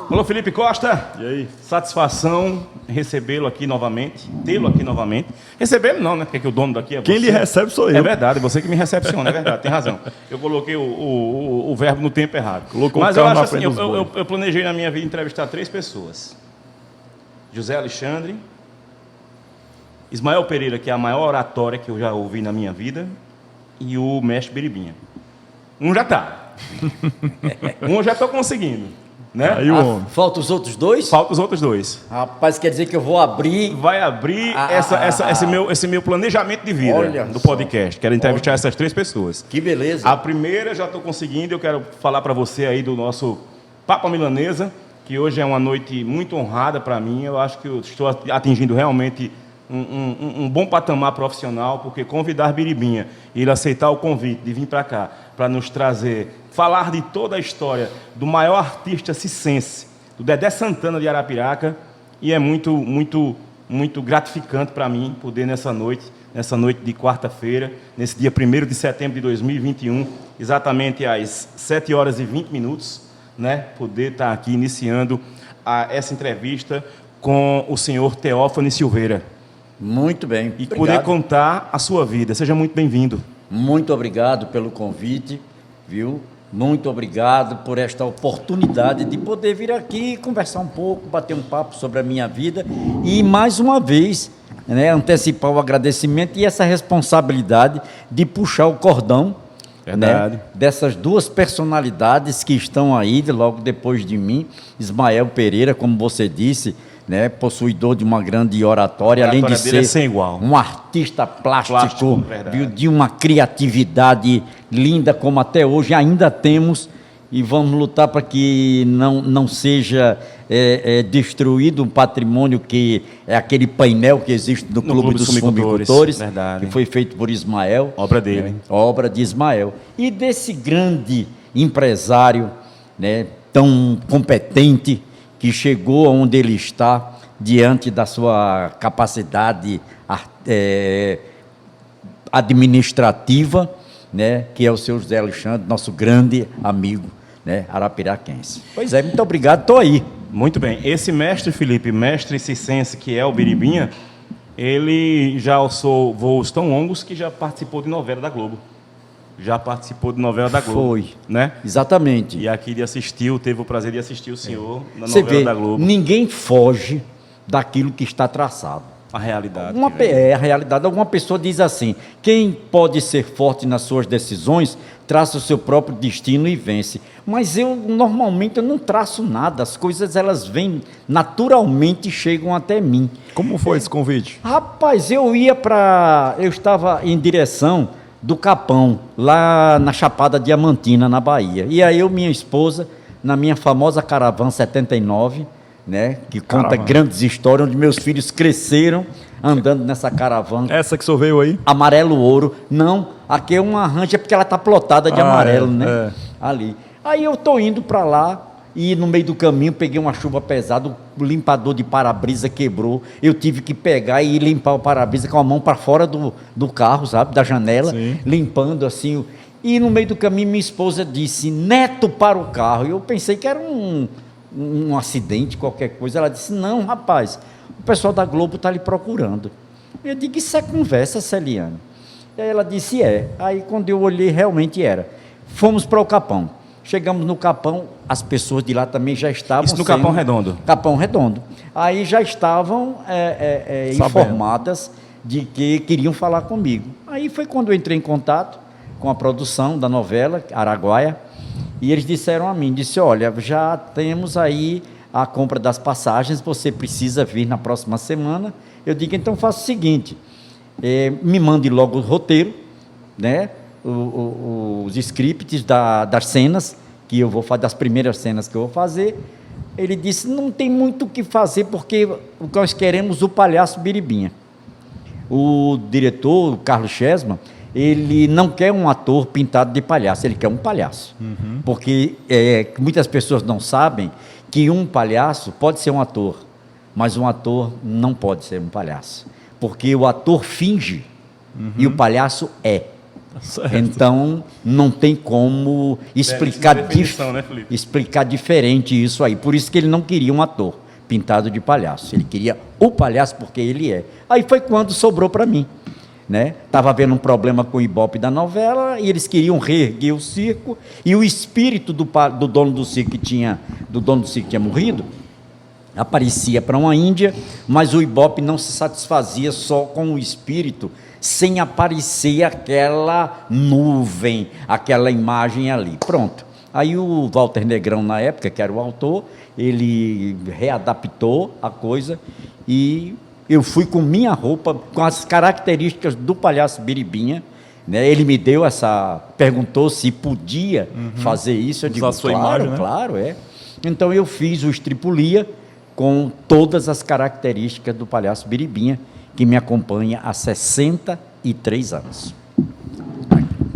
Alô, Felipe Costa. E aí? Satisfação recebê-lo aqui novamente, tê-lo aqui novamente. Recebê-lo não, né? Porque o dono daqui é você. Quem lhe recebe sou eu. É verdade, você que me recepciona, é verdade, tem razão. Eu coloquei o verbo no tempo errado. Colocou Mas o eu carro acho na assim, frente dos bois. eu planejei na minha vida entrevistar 3 pessoas. José Alexandre, Ismael Pereira, que é a maior oratória que eu já ouvi na minha vida, e o mestre Biribinha. Um já está. Um eu já estou conseguindo. Né? Aí o homem. Falta os outros 2? Falta os outros 2. Rapaz, quer dizer que eu vou abrir... Vai abrir esse meu planejamento de vida. Olha do só. podcast. Quero entrevistar essas 3 pessoas. Que beleza. A primeira já estou conseguindo. Eu quero falar para você aí do nosso Papo Milanesa, que hoje é uma noite muito honrada para mim. Eu acho que eu estou atingindo realmente um bom patamar profissional, porque convidar Biribinha e ele aceitar o convite de vir para cá, para nos trazer, falar de toda a história do maior artista cicense, do Dedé Santana de Arapiraca, e é muito gratificante para mim poder nessa noite de quarta-feira, nesse dia 1º de setembro de 2021, exatamente às 7h20, né, poder estar aqui iniciando essa entrevista com o senhor Teófane Silveira. Muito bem. E Obrigado. poder contar a sua vida. Seja muito bem-vindo. Muito obrigado pelo convite, viu? Muito obrigado por esta oportunidade de poder vir aqui conversar um pouco, bater um papo sobre a minha vida e, mais uma vez, né, antecipar o agradecimento e essa responsabilidade de puxar o cordão, Verdade. né, dessas 2 personalidades que estão aí logo depois de mim. Ismael Pereira, como você disse, né, possuidor de uma grande oratória, além de dele é ser sem igual. um artista plástico, verdade. viu, de uma criatividade linda, como até hoje ainda temos, e vamos lutar para que não seja destruído um patrimônio que é aquele painel que existe no Clube dos Fumicultores, verdade. que foi feito por Ismael. Obra dele. Né, obra de Ismael. E desse grande empresário, né, tão competente, que chegou onde ele está, diante da sua capacidade administrativa, né, que é o seu José Alexandre, nosso grande amigo, né, arapiraquense. Pois é, muito obrigado, estou aí. Muito bem. Esse mestre Felipe, mestre cicense, que é o Biribinha, ele já alçou voos tão longos que já participou de novela da Globo. Foi. Né? Exatamente. E aqui ele assistiu, teve o prazer de assistir o senhor na Você novela vê, da Globo. ninguém foge daquilo que está traçado. A realidade. É a realidade. Alguma pessoa diz assim: quem pode ser forte nas suas decisões, traça o seu próprio destino e vence. Mas normalmente eu não traço nada, as coisas elas vêm naturalmente, chegam até mim. Como foi esse convite? Rapaz, eu estava em direção do Capão, lá na Chapada Diamantina, na Bahia. E aí minha esposa, na minha famosa Caravana 79, né, que conta grandes histórias, onde meus filhos cresceram andando nessa caravana. Essa que o senhor veio aí? Amarelo ouro. Não, aqui é uma rancha porque ela está plotada de amarelo, né? Ali. Aí eu estou indo para lá e no meio do caminho peguei uma chuva pesada, o limpador de para-brisa quebrou. Eu tive que pegar e limpar o para-brisa com a mão para fora do carro, sabe? Da janela, Sim. limpando assim. E no meio do caminho minha esposa disse: Neto, para o carro. E eu pensei que era um acidente, qualquer coisa. Ela disse: não, rapaz, o pessoal da Globo está lhe procurando. Eu digo: isso é conversa, Celiane? E aí ela disse: é. Aí quando eu olhei, realmente era. Fomos para o Capão. Chegamos no Capão, as pessoas de lá também já estavam... Isso no Capão Redondo? Capão Redondo. Aí já estavam informadas de que queriam falar comigo. Aí foi quando eu entrei em contato com a produção da novela, Araguaia, e eles disseram a mim, olha, já temos aí a compra das passagens, você precisa vir na próxima semana. Eu digo: então faça o seguinte, me mande logo o roteiro, né? Os scripts das cenas que eu vou fazer, das primeiras cenas que eu vou fazer. Ele disse: não tem muito o que fazer, porque nós queremos o palhaço Biribinha. O diretor, o Carlos Chesma, ele não quer um ator pintado de palhaço, ele quer um palhaço. Porque muitas pessoas não sabem que um palhaço pode ser um ator, mas um ator não pode ser um palhaço, porque o ator finge e o palhaço é. Certo. Então, não tem como explicar, definição, né, Felipe? explicar diferente isso aí. Por isso que ele não queria um ator pintado de palhaço. Ele queria o palhaço porque ele é. Aí foi quando sobrou para mim. Né? Tava havendo um problema com o Ibope da novela e eles queriam reerguer o circo e o espírito do dono do circo que tinha morrido aparecia para uma Índia, mas o Ibope não se satisfazia só com o espírito, sem aparecer aquela nuvem, aquela imagem ali. Pronto. Aí o Walter Negrão, na época, que era o autor, ele readaptou a coisa e eu fui com minha roupa, com as características do palhaço Biribinha, né? Ele me deu perguntou se podia fazer isso. Eu digo, usar a sua claro, imagem, né? claro, é. Então eu fiz o Estripulia com todas as características do palhaço Biribinha, que me acompanha há 63 anos.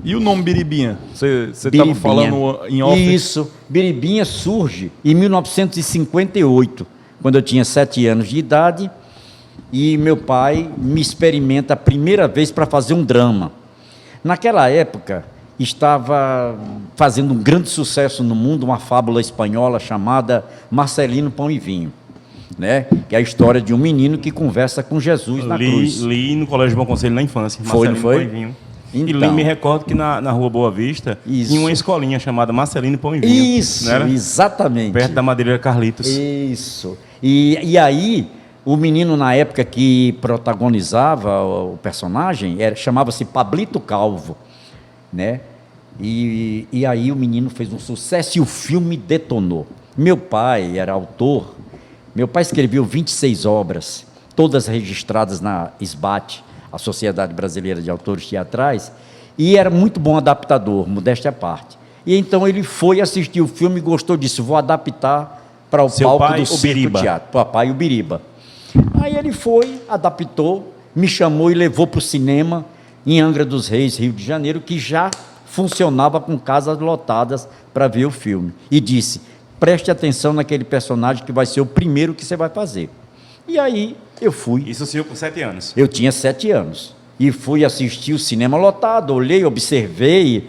E o nome Biribinha? Você estava falando em off? Isso, Biribinha surge em 1958, quando eu tinha 7 anos de idade, e meu pai me experimenta a primeira vez para fazer um drama. Naquela época, estava fazendo um grande sucesso no mundo uma fábula espanhola chamada Marcelino Pão e Vinho, né? Que é a história de um menino que conversa com Jesus na cruz. Li no Colégio Bom Conselho na infância. Foi, não Marcelino foi? Pão e Vinho. Então. E me recordo que na Rua Boa Vista Isso. tinha uma escolinha chamada Marcelino Pão e Vinho. Isso, não era? exatamente. Perto da Madeireira Carlitos. Isso. E aí, o menino, na época que protagonizava o personagem, chamava-se Pablito Calvo, né? E aí o menino fez um sucesso e o filme detonou. Meu pai era autor, meu pai escreveu 26 obras, todas registradas na SBAT, a Sociedade Brasileira de Autores Teatrais, e era muito bom adaptador, modéstia à parte. E então ele foi assistir o filme e gostou disso, vou adaptar para o Seu palco pai, do o Circo Biriba. Teatro, Papai e o Biriba. Aí ele foi, adaptou, me chamou e levou para o cinema em Angra dos Reis, Rio de Janeiro, que já funcionava com casas lotadas para ver o filme. E disse, preste atenção naquele personagem que vai ser o primeiro que você vai fazer. E aí eu fui. Isso o senhor com 7 anos. Eu tinha 7 anos. E fui assistir o cinema lotado, olhei, observei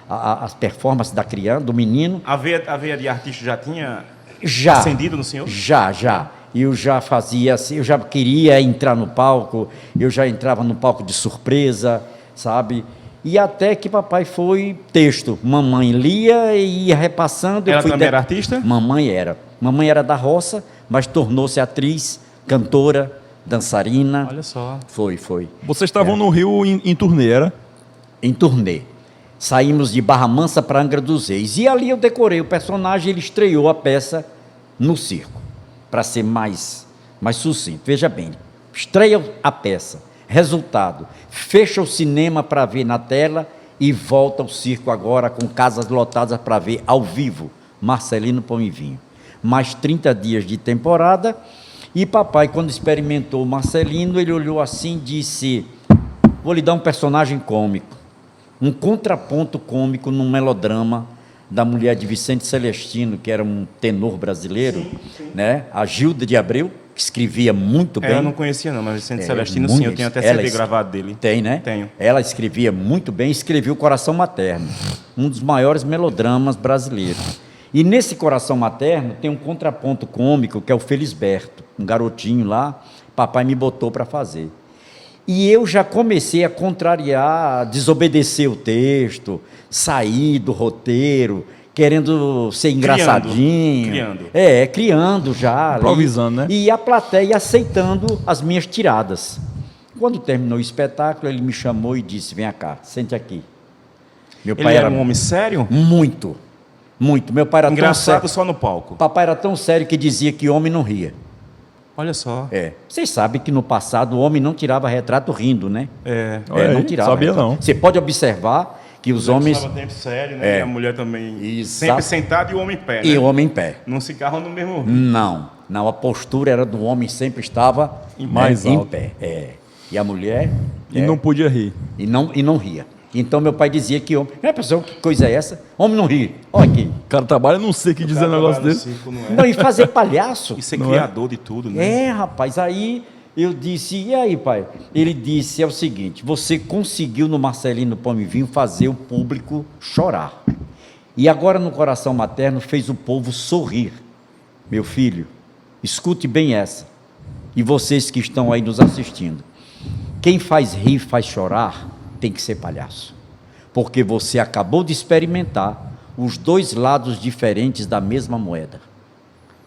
as performances da criança, do menino. A veia de artista já tinha Já. acendido no senhor? Já. Eu já fazia assim, eu já queria entrar no palco, eu já entrava no palco de surpresa, sabe? E até que papai foi texto. Mamãe lia e ia repassando. Ela também era artista? Mamãe era. Mamãe era da roça, mas tornou-se atriz, cantora, dançarina. Olha só. Foi. Vocês estavam no Rio em turnê, era? Em turnê. Saímos de Barra Mansa para Angra dos Reis. E ali eu decorei o personagem, ele estreou a peça no circo. Para ser mais sucinto. Veja bem, estreia a peça. Resultado, fecha o cinema para ver na tela e volta ao circo agora com casas lotadas para ver ao vivo Marcelino Pão e Vinho. Mais 30 dias de temporada e papai, quando experimentou o Marcelino, ele olhou assim e disse, vou lhe dar um personagem cômico, um contraponto cômico num melodrama da mulher de Vicente Celestino, que era um tenor brasileiro, sim. Né? A Gilda de Abreu, que escrevia muito bem. Eu não conhecia não, mas Vicente Celestino sim, eu tenho até CD gravado dele. Tem, né? Tenho. Ela escrevia muito bem, escreveu Coração Materno, um dos maiores melodramas brasileiros. E nesse Coração Materno tem um contraponto cômico, que é o Felisberto, um garotinho lá, papai me botou para fazer. E eu já comecei a contrariar, desobedecer o texto, sair do roteiro, querendo ser engraçadinho. Criando já. Improvisando, né? E a plateia aceitando as minhas tiradas. Quando terminou o espetáculo, ele me chamou e disse, vem cá, sente aqui. Meu pai era um homem sério? Muito. Meu pai era engraçado tão sério. Só no palco. Papai era tão sério que dizia que homem não ria. Olha só. Vocês sabem que no passado o homem não tirava retrato rindo, né? Não tirava. Sabia retrato. não. Você pode observar que os homens... Estava tempo sério, né? E a mulher também sempre sentada e o homem em pé, né? E o homem em pé. Não se ficavam no mesmo... Não, a postura era do homem, sempre estava mais em alto. pé. E a mulher... E não podia rir. E não ria. Então meu pai dizia que homem... pessoal, que coisa é essa? Homem não ri. Olha aqui. O cara trabalha, não sei o que dizer um negócio desse. Circo, não, e fazer palhaço. E ser criador de tudo, né? Rapaz, aí Eu disse, e aí, pai? Ele disse, é o seguinte, você conseguiu no Marcelino Pão e Vinho fazer o público chorar. E agora no Coração Materno fez o povo sorrir. Meu filho, escute bem essa. E vocês que estão aí nos assistindo. Quem faz rir, faz chorar, tem que ser palhaço. Porque você acabou de experimentar os dois lados diferentes da mesma moeda.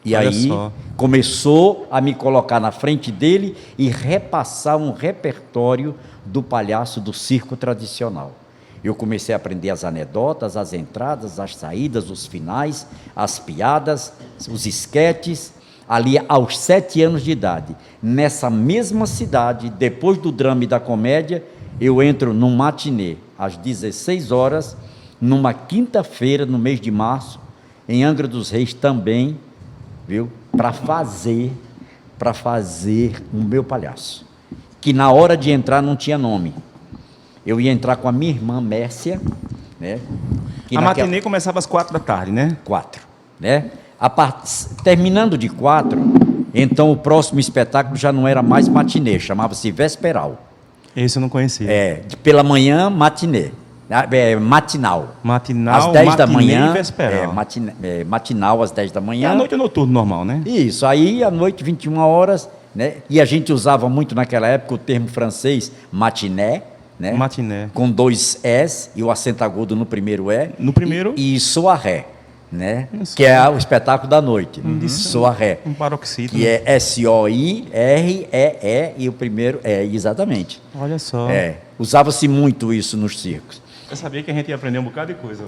E Olha aí só. começou a me colocar na frente dele e repassar um repertório do palhaço do circo tradicional. Eu comecei a aprender as anedotas, as entradas, as saídas, os finais, as piadas, os esquetes, ali aos 7 anos de idade. Nessa mesma cidade, depois do drama e da comédia, eu entro num matinê, às 16 horas, numa quinta-feira, no mês de março, em Angra dos Reis também, viu? Para fazer o meu palhaço. Que na hora de entrar não tinha nome. Eu ia entrar com a minha irmã Mércia, né? A matinê começava às 4 da tarde, né? 4, né? Terminando de 4, então o próximo espetáculo já não era mais matinê, chamava-se vesperal. Esse eu não conhecia. Pela manhã, matinê. Matinal. Matinal, às 10 da matinê manhã. e vesperal. Matinal às 10 da manhã. É a noite noturno normal, né? Isso, aí à noite, 21 horas, né? E a gente usava muito naquela época o termo francês matiné, né? Matiné. Com 2 S e o acento agudo no primeiro E. No primeiro? E soirée, né? Isso. Que é o espetáculo da noite. Soirée. Um paroxítono. Que é S-O-I-R-E-E e o primeiro é exatamente. Olha só. Usava-se muito isso nos circos. Eu sabia que a gente ia aprender um bocado de coisa.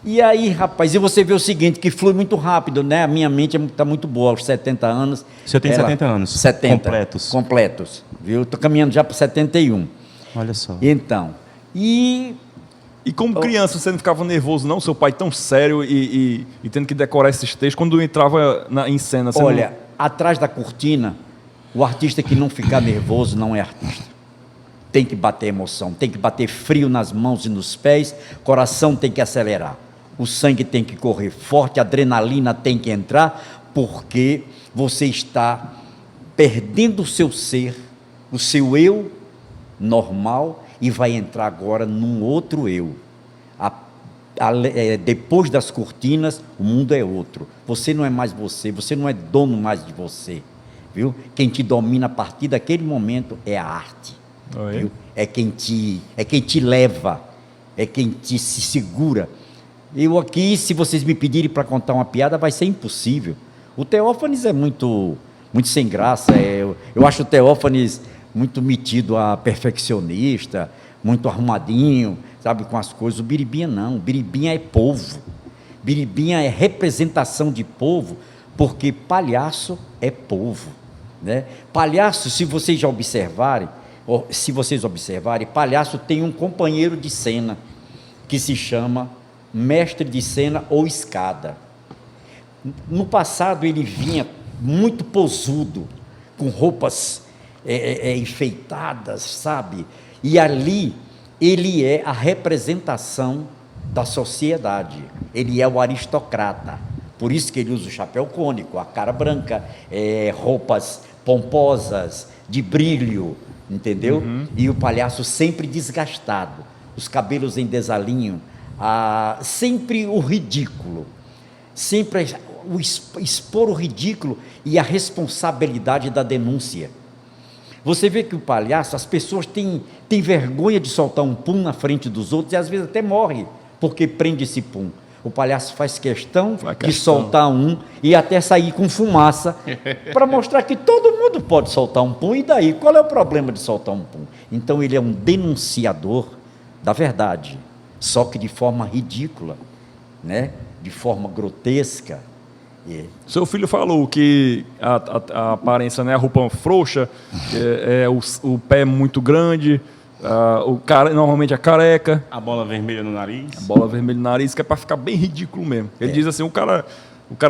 E aí, rapaz, e você vê o seguinte, que flui muito rápido, né? A minha mente está muito boa, aos 70 anos. O senhor tem 70 anos? 70. Completos. Completos, viu? Estou caminhando já para 71. Olha só. Então, E como criança, você não ficava nervoso, não? Seu pai tão sério e tendo que decorar esses textos, quando entrava em cena... Você olha, atrás da cortina, o artista que não ficar nervoso não é artista. Tem que bater emoção, tem que bater frio nas mãos e nos pés, coração tem que acelerar, o sangue tem que correr forte, a adrenalina tem que entrar, porque você está perdendo o seu ser, o seu eu normal, e vai entrar agora num outro eu. Depois das cortinas, o mundo é outro. Você não é mais você não é dono mais de você, viu? Quem te domina a partir daquele momento é a arte. Viu? É quem te leva, é quem te se segura. Eu aqui, se vocês me pedirem para contar uma piada, vai ser impossível. O Teófanes é muito sem graça. Eu acho o Teófanes muito metido a perfeccionista, muito arrumadinho, sabe, com as coisas. O Biribinha não, o Biribinha é povo. Biribinha é representação de povo, porque palhaço é povo, né? Palhaço, se vocês observarem, palhaço tem um companheiro de cena que se chama mestre de cena ou escada. No passado ele vinha muito posudo, com roupas enfeitadas, sabe? E ali ele é a representação da sociedade, ele é o aristocrata. Por isso que ele usa o chapéu cônico, a cara branca, roupas pomposas, de brilho, entendeu? E o palhaço sempre desgastado, os cabelos em desalinho, sempre o ridículo, sempre expor o ridículo e a responsabilidade da denúncia. Você vê que o palhaço, as pessoas têm vergonha de soltar um pum na frente dos outros e às vezes até morre porque prende esse pum. O palhaço faz questão de soltar um e até sair com fumaça para mostrar que todo mundo pode soltar um pum. E daí? Qual é o problema de soltar um pum? Então ele é um denunciador da verdade, só que de forma ridícula, né? De forma grotesca. Seu filho falou que a aparência, né, a roupa frouxa, o pé muito grande, o cara normalmente é careca. A bola vermelha no nariz. A bola vermelha no nariz, que é para ficar bem ridículo mesmo. Ele diz assim, o cara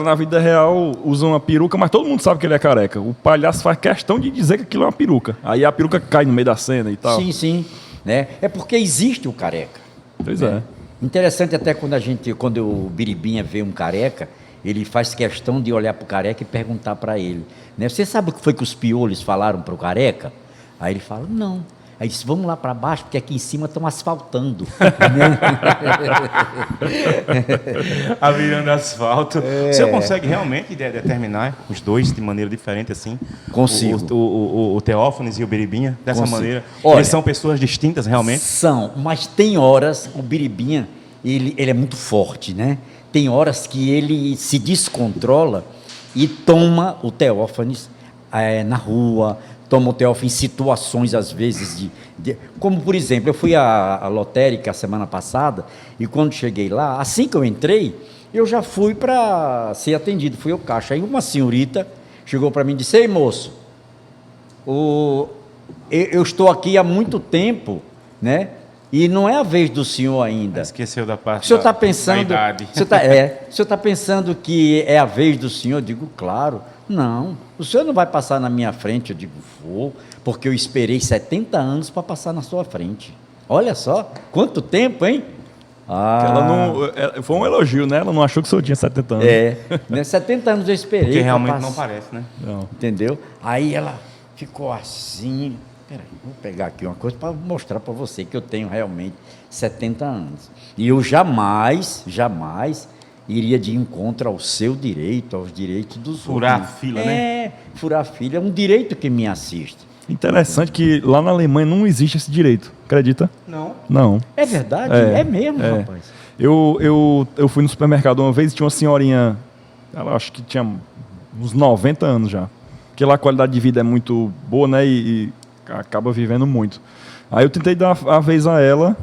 na vida real usa uma peruca, mas todo mundo sabe que ele é careca. O palhaço faz questão de dizer que aquilo é uma peruca. Aí a peruca cai no meio da cena e tal. Sim, né? É porque existe o careca. Pois é. Interessante até quando o Biribinha vê um careca, ele faz questão de olhar para o Careca e perguntar para ele, né? Você sabe o que foi que os piolhos falaram para o Careca? Aí ele fala, não. Aí disse, vamos lá para baixo, porque aqui em cima estão asfaltando. Virando asfalto. O senhor consegue realmente determinar os dois de maneira diferente, assim? Consigo. O Teófanes e o Biribinha, dessa Consigo. maneira? Olha, eles são pessoas distintas, realmente? São, mas tem horas, o Biribinha, ele é muito forte, né? Tem horas que ele se descontrola e toma o Teófanes na rua, toma o Teófanes em situações, às vezes, como, por exemplo, eu fui à lotérica a semana passada, e quando cheguei lá, assim que eu entrei, eu já fui para ser atendido, fui ao caixa. Aí uma senhorita chegou para mim e disse, ei, moço, eu estou aqui há muito tempo, né? E não é a vez do senhor ainda. Esqueceu da parte o senhor está pensando, da idade. o senhor está pensando que é a vez do senhor? Eu digo, claro. Não, o senhor não vai passar na minha frente. Eu digo, vou, porque eu esperei 70 anos para passar na sua frente. Olha só, quanto tempo, hein? Ela não, foi um elogio, né? Ela não achou que o senhor tinha 70 anos. Né? 70 anos eu esperei. Porque realmente não parece, né? Não. Entendeu? Aí ela ficou assim. Peraí, vou pegar aqui uma coisa para mostrar para você que eu tenho realmente 70 anos. E eu jamais iria de encontro ao seu direito, aos direitos dos outros. Furar a fila, né? Furar a fila é um direito que me assiste. Interessante que lá na Alemanha não existe esse direito, acredita? Não. Não. É verdade? É mesmo, rapaz? Eu fui no supermercado uma vez e tinha uma senhorinha, ela acho que tinha uns 90 anos já. Porque lá a qualidade de vida é muito boa, né? E acaba vivendo muito. Aí eu tentei dar a vez a ela,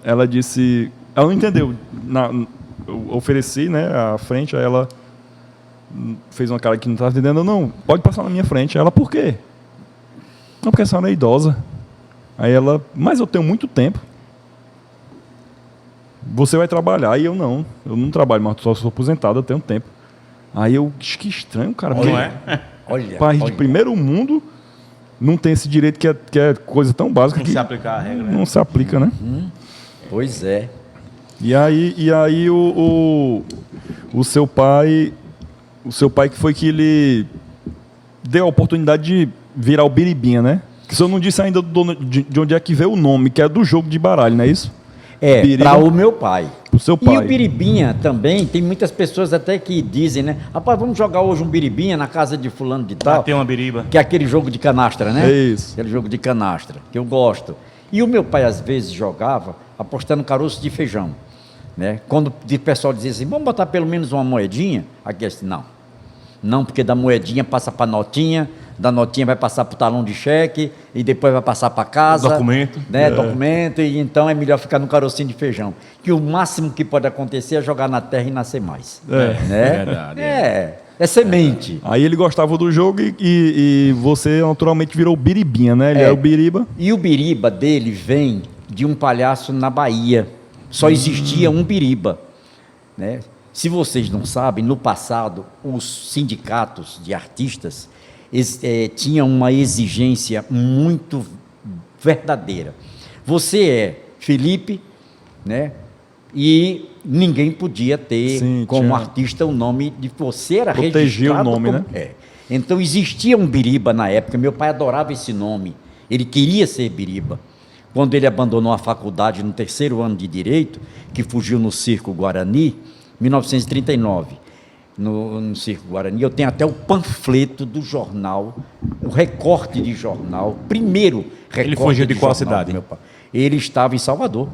ela disse... Ela não entendeu. Eu ofereci, né, a frente, aí ela fez uma cara que não estava entendendo. Não, pode passar na minha frente. Ela, por quê? Não, porque a senhora é idosa. Aí ela, mas eu tenho muito tempo. Você vai trabalhar. Aí eu não trabalho, mas só sou aposentado, eu tenho tempo. Aí eu, que estranho, cara. Não é? País de primeiro mundo não tem esse direito que é coisa tão básica que se aplicar a regra, né? Não se aplica, né? Pois é. E aí o seu pai que foi que ele deu a oportunidade de virar o Biribinha, né? Que o senhor não disse ainda de onde é que veio o nome, que é do jogo de baralho, não é isso? Para o meu pai. O seu pai. E o Biribinha também, tem muitas pessoas até que dizem, né? Rapaz, vamos jogar hoje um Biribinha na casa de fulano de tal. Tem uma biriba. Que é aquele jogo de canastra, né? É isso. Aquele jogo de canastra, que eu gosto. E o meu pai, às vezes, jogava apostando caroço de feijão, né? Quando o pessoal dizia assim, vamos botar pelo menos uma moedinha, aqui assim, não, porque da moedinha passa para notinha, da notinha vai passar para o talão de cheque e depois vai passar para casa, documento, né? Documento, e então é melhor ficar no carocinho de feijão, que o máximo que pode acontecer é jogar na terra e nascer mais, né? Verdade. É semente. Aí ele gostava do jogo e você naturalmente virou o Biribinha, né? Ele era o Biriba. E o Biriba dele vem de um palhaço na Bahia. Só existia um Biriba, né? Se vocês não sabem, no passado, os sindicatos de artistas tinham uma exigência muito verdadeira. Você é Felipe, né? E ninguém podia ter como artista o nome de você, era protegia registrado o nome, como, né? Então existia um Biriba na época, meu pai adorava esse nome, ele queria ser Biriba. Quando ele abandonou a faculdade no 3º ano de Direito, que fugiu no Circo Guarani, 1939, no Circo Guarani, eu tenho até o panfleto do jornal, o recorte de jornal, primeiro recorte. Ele fugiu de qual jornal cidade? Meu pai. Ele estava em Salvador.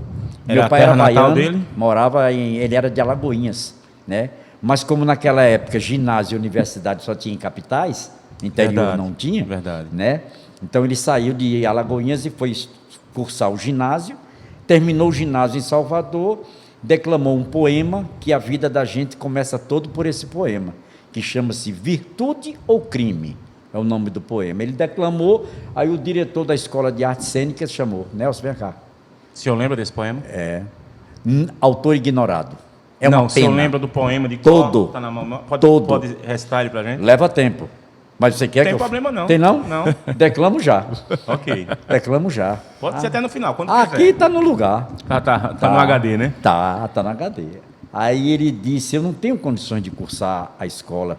Era Meu pai a terra era natal baiano, dele? ele era de Alagoinhas, né? Mas como naquela época ginásio e universidade só tinha em capitais, interior não tinha, né? Então ele saiu de Alagoinhas e foi cursar o ginásio, terminou o ginásio em Salvador, declamou um poema, que a vida da gente começa todo por esse poema, que chama-se Virtude ou Crime, é o nome do poema. Ele declamou, aí o diretor da Escola de Artes Cênicas chamou, Nelson, vem cá. O senhor lembra desse poema? Autor ignorado. É não, uma o senhor pena. lembra do poema de todo? Tá na mão? Todo. Pode recitar ele pra gente? Leva tempo. Mas você quer Tem que problema não. Tem não? Não. Declamo já. Ok. Declamo já. Pode ser até no final, quando Aqui quiser. está no lugar. Tá no HD, né? Tá no HD. Aí ele disse, eu não tenho condições de cursar a escola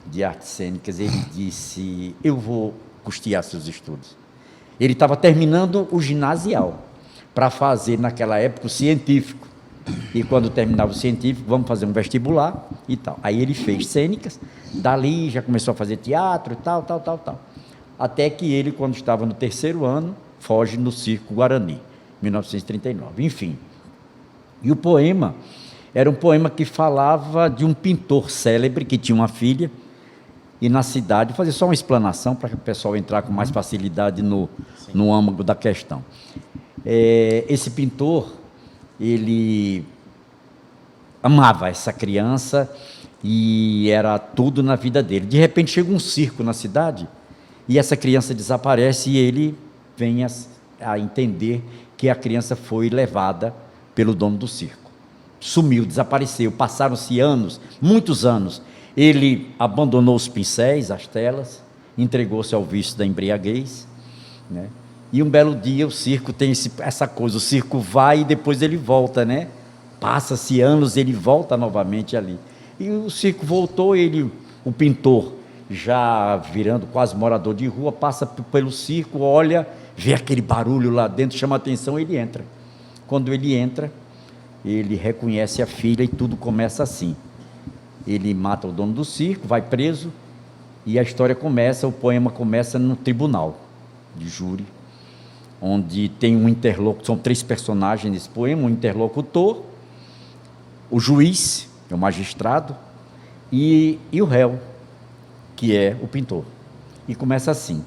de artes cênicas. Ele disse, eu vou custear seus estudos. Ele estava terminando o ginasial para fazer, naquela época, o científico. E quando terminava o científico, vamos fazer um vestibular e tal. Aí ele fez cênicas, dali já começou a fazer teatro e tal. Até que ele, quando estava no 3º ano, foge no Circo Guarani, 1939. Enfim, e o poema era um poema que falava de um pintor célebre que tinha uma filha, e na cidade, fazer só uma explanação para que o pessoal entrar com mais facilidade no âmago da questão. Esse pintor, ele amava essa criança e era tudo na vida dele. De repente chega um circo na cidade e essa criança desaparece, e ele vem a entender que a criança foi levada pelo dono do circo. Sumiu, desapareceu, passaram-se anos, muitos anos. Ele abandonou os pincéis, as telas, entregou-se ao vício da embriaguez, né? E um belo dia o circo tem essa coisa, o circo vai e depois ele volta, né? Passa-se anos, ele volta novamente ali. E o circo voltou, o pintor, já virando quase morador de rua, passa pelo circo, olha, vê aquele barulho lá dentro, chama a atenção, ele entra. Quando ele entra, ele reconhece a filha e tudo começa assim. Ele mata o dono do circo, vai preso, e a história começa, o poema começa no tribunal de júri, onde tem um interlocutor, são 3 personagens nesse poema, um interlocutor, o juiz, que é o magistrado, e o réu, que é o pintor. E começa assim: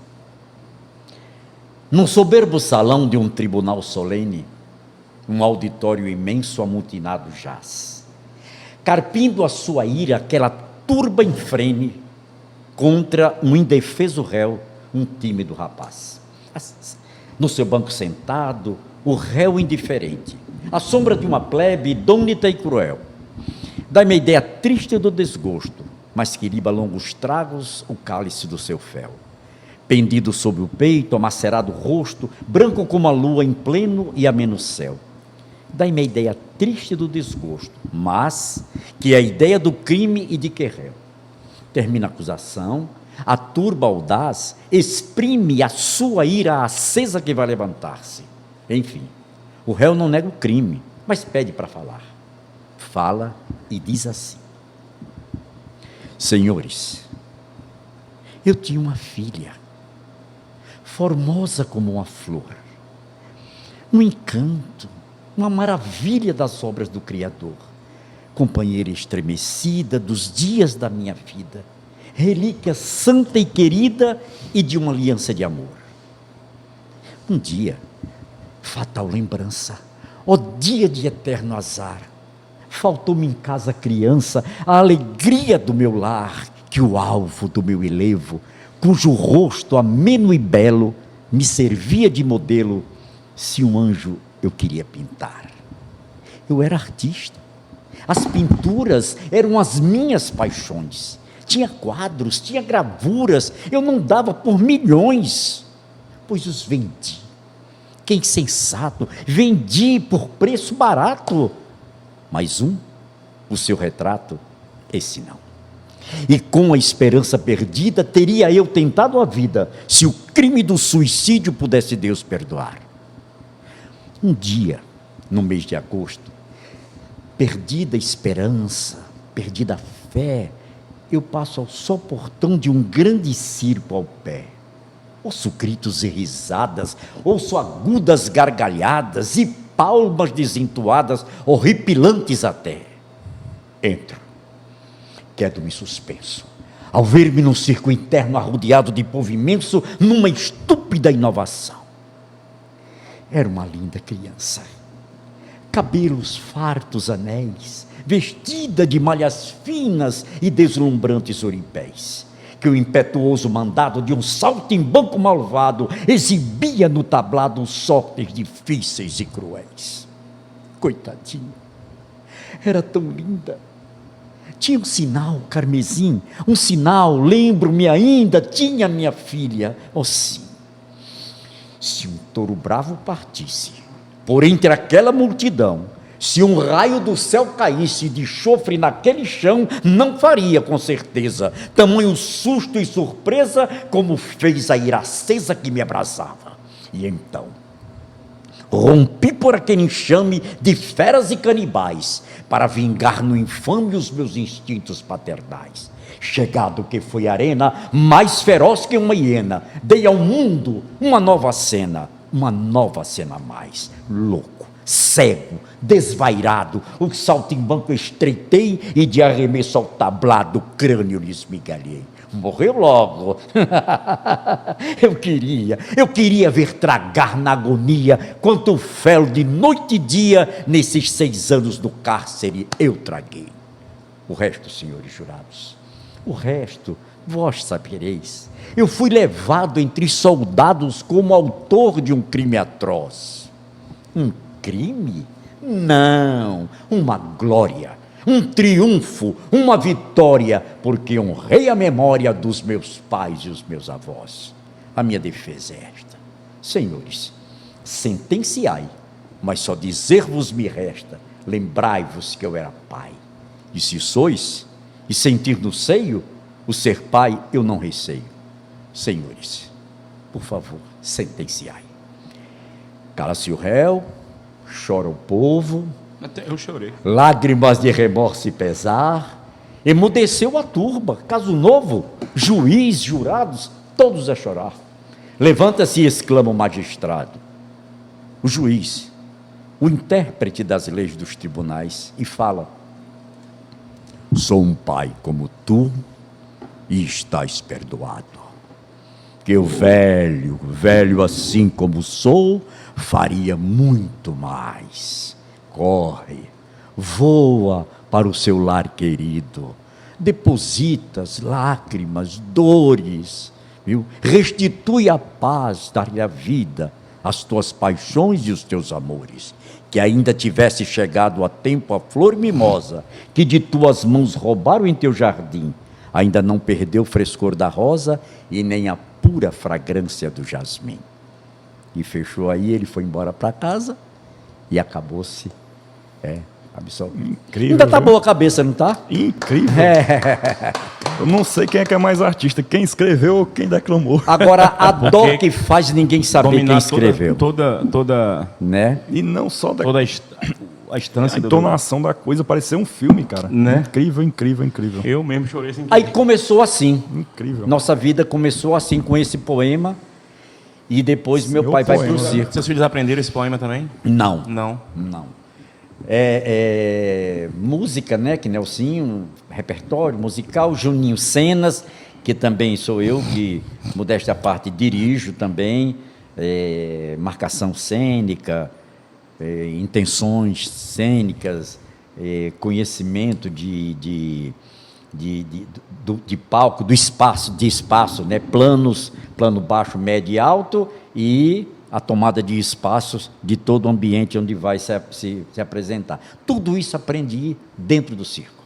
num soberbo salão de um tribunal solene, um auditório imenso amutinado jaz, carpindo a sua ira aquela turba infrene contra um indefeso réu, um tímido rapaz. No seu banco sentado, o réu indiferente, à sombra de uma plebe idônita e cruel, dá-me a ideia triste do desgosto, mas que liba longos tragos o cálice do seu fel. Pendido sob o peito, amacerado rosto, branco como a lua em pleno e ameno céu. Dá-me a ideia triste do desgosto, mas que é a ideia do crime e de que réu. Termina a acusação, a turba audaz exprime a sua ira acesa que vai levantar-se. Enfim, o réu não nega o crime, mas pede para falar. Fala e diz assim: senhores, eu tinha uma filha, formosa como uma flor, um encanto, uma maravilha das obras do Criador, companheira estremecida dos dias da minha vida, relíquia santa e querida e de uma aliança de amor. Um dia, fatal lembrança, ó dia de eterno azar, faltou-me em casa criança, a alegria do meu lar, que o alvo do meu elevo, cujo rosto ameno e belo me servia de modelo, se um anjo eu queria pintar. Eu era artista, as pinturas eram as minhas paixões, tinha quadros, tinha gravuras, eu não dava por milhões, pois os vendi. Que insensato, vendi por preço barato. Mas o seu retrato, esse não. E com a esperança perdida, teria eu tentado a vida, se o crime do suicídio pudesse Deus perdoar. Um dia, no mês de agosto, perdida a esperança, perdida a fé, eu passo ao só portão de um grande circo ao pé. Ouço gritos e risadas, ouço agudas gargalhadas e palmas desentoadas, horripilantes até. Entro, quedo-me suspenso, ao ver-me num circo interno arrodeado de povo imenso, numa estúpida inovação. Era uma linda criança, cabelos fartos anéis, vestida de malhas finas e deslumbrantes oripés, que o impetuoso mandado de um saltimbanco malvado exibia no tablado sortes difíceis e cruéis. Coitadinha, era tão linda. Tinha um sinal carmesim, um sinal, lembro-me ainda, tinha minha filha. Oh sim, se um touro bravo partisse por entre aquela multidão, Se um raio do céu caísse de chofre naquele chão, não faria, com certeza, tamanho susto e surpresa como fez a ira acesa que me abrasava. E então, rompi por aquele enxame de feras e canibais, para vingar no infame os meus instintos paternais. Chegado que foi a arena, mais feroz que uma hiena, dei ao mundo uma nova cena a mais, louco, cego, desvairado, o saltimbanco estreitei e de arremesso ao tablado, o crânio lhe esmigalhei. Morreu logo. Eu queria ver tragar na agonia quanto fel de noite e dia nesses 6 anos do cárcere eu traguei. O resto, senhores jurados, o resto vós sabereis. Eu fui levado entre soldados como autor de um crime atroz. Um crime? Não, uma glória, um triunfo, uma vitória, porque honrei a memória dos meus pais e os meus avós. A minha defesa é esta: senhores, sentenciai, mas só dizer-vos me resta, lembrai-vos que eu era pai. E se sois, e sentir no seio, o ser pai eu não receio. Senhores, por favor, sentenciai. Cala-se o réu, chora o povo. Até eu chorei. Lágrimas de remorso e pesar. Emudeceu a turba, caso novo, juiz, jurados, todos a chorar. Levanta-se e exclama o magistrado, o juiz, o intérprete das leis dos tribunais, e fala: sou um pai como tu e estás perdoado. Que eu velho assim como sou, faria muito mais. Corre, voa para o seu lar querido, depositas lágrimas, dores, viu? Restitui a paz, dar-lhe a vida, as tuas paixões e os teus amores, que ainda tivesse chegado a tempo a flor mimosa, que de tuas mãos roubaram em teu jardim, ainda não perdeu o frescor da rosa e nem a pura fragrância do jasmim. E fechou aí, ele foi embora para casa e acabou-se. Incrível. Ainda tá boa a cabeça, não tá? Incrível. Eu não sei quem é que é mais artista, quem escreveu ou quem declamou. Agora, a dó que faz ninguém saber quem escreveu. Toda né? E não só toda a instância a entonação da coisa, parecia um filme, cara. Né? Incrível. Eu mesmo chorei sem Aí começou assim. Incrível. Nossa vida começou assim, com esse poema. E depois meu pai vai pro circo. Seus filhos aprenderam esse poema também? Não. Música, né, que Nelsinho, repertório musical, Juninho Cenas, que também sou eu, que, modéstia à parte, dirijo também, marcação cênica, intenções cênicas, conhecimento de palco, de espaço, né, plano baixo, médio e alto, e a tomada de espaços de todo o ambiente onde vai se apresentar. Tudo isso aprendi dentro do circo.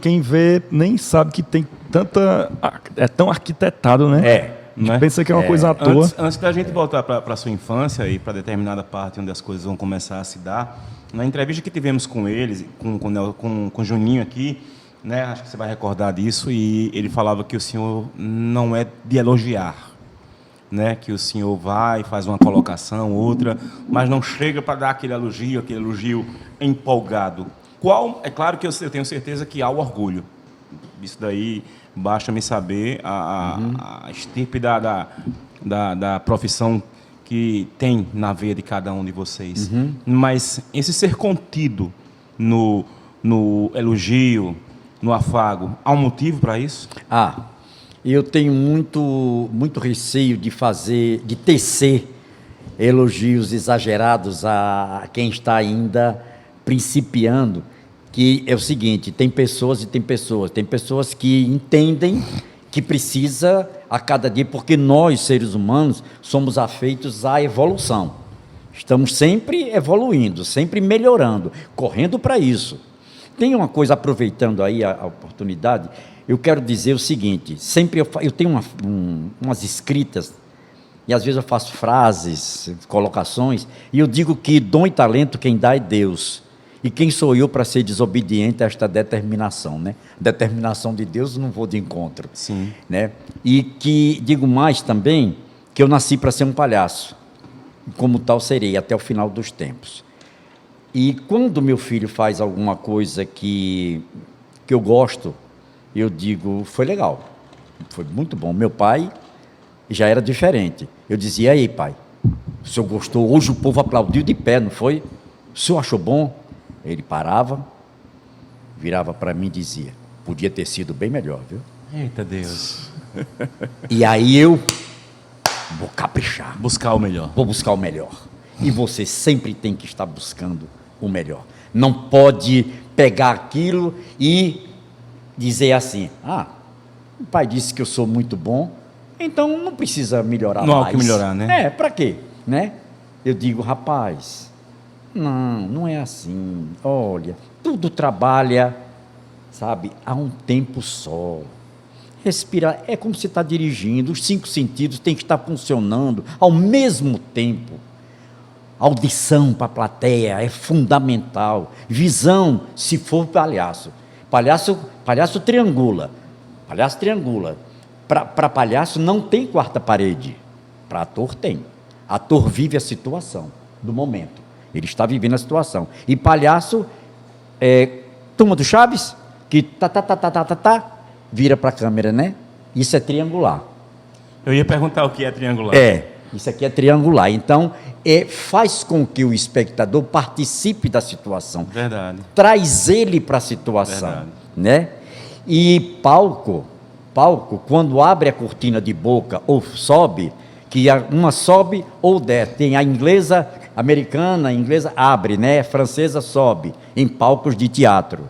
Quem vê nem sabe que tem tanta... É tão arquitetado, né? Né? Pensa que é uma coisa à toa. Antes da gente voltar para a sua infância e para determinada parte onde as coisas vão começar a se dar, na entrevista que tivemos com eles, com o Juninho aqui, né, acho que você vai recordar disso, e ele falava que o senhor não é de elogiar. Né, que o senhor vai, faz uma colocação, outra, mas não chega para dar aquele elogio empolgado. É claro que eu tenho certeza que há o orgulho. Isso daí basta-me saber a estirpe da profissão que tem na veia de cada um de vocês. Mas esse ser contido no elogio, no afago, há um motivo para isso? Eu tenho muito receio de tecer elogios exagerados a quem está ainda principiando, que é o seguinte: tem pessoas que entendem que precisa a cada dia, porque nós, seres humanos, somos afeitos à evolução. Estamos sempre evoluindo, sempre melhorando, correndo para isso. Tem uma coisa, aproveitando aí a oportunidade, eu quero dizer o seguinte: sempre eu tenho umas escritas e às vezes eu faço frases, colocações, e eu digo que dom e talento quem dá é Deus. E quem sou eu para ser desobediente a esta determinação, né? Determinação de Deus, não vou de encontro. Sim. Né? E que, digo mais também, que eu nasci para ser um palhaço. E como tal serei até o final dos tempos. E quando meu filho faz alguma coisa que eu gosto, eu digo, foi legal, foi muito bom. Meu pai já era diferente. Eu dizia, aí pai, o senhor gostou? Hoje o povo aplaudiu de pé, não foi? O senhor achou bom? Ele parava, virava para mim e dizia, podia ter sido bem melhor, viu? Eita Deus. E aí eu vou caprichar. Buscar o melhor. Vou buscar o melhor. E você sempre tem que estar buscando o melhor. Não pode pegar aquilo e dizer assim, o pai disse que eu sou muito bom, então não precisa melhorar mais. Não há o que melhorar, né? Para quê? Né? Eu digo, rapaz, não é assim. Olha, tudo trabalha, sabe, há um tempo só. Respirar, é como você está dirigindo, os 5 sentidos têm que estar funcionando ao mesmo tempo. Audição para a plateia é fundamental. Visão, se for palhaço. Palhaço triangula. Palhaço triangula. Para palhaço não tem quarta parede. Para ator tem. Ator vive a situação do momento. Ele está vivendo a situação. E palhaço, turma do Chaves, que vira para a câmera, né? Isso é triangular. Eu ia perguntar o que é triangular. Isso aqui é triangular. Então, faz com que o espectador participe da situação. Verdade. Traz ele para a situação. Verdade. Né? E palco, quando abre a cortina de boca ou sobe, que uma sobe ou desce, tem a inglesa, americana, a inglesa abre, né? A francesa sobe, em palcos de teatro.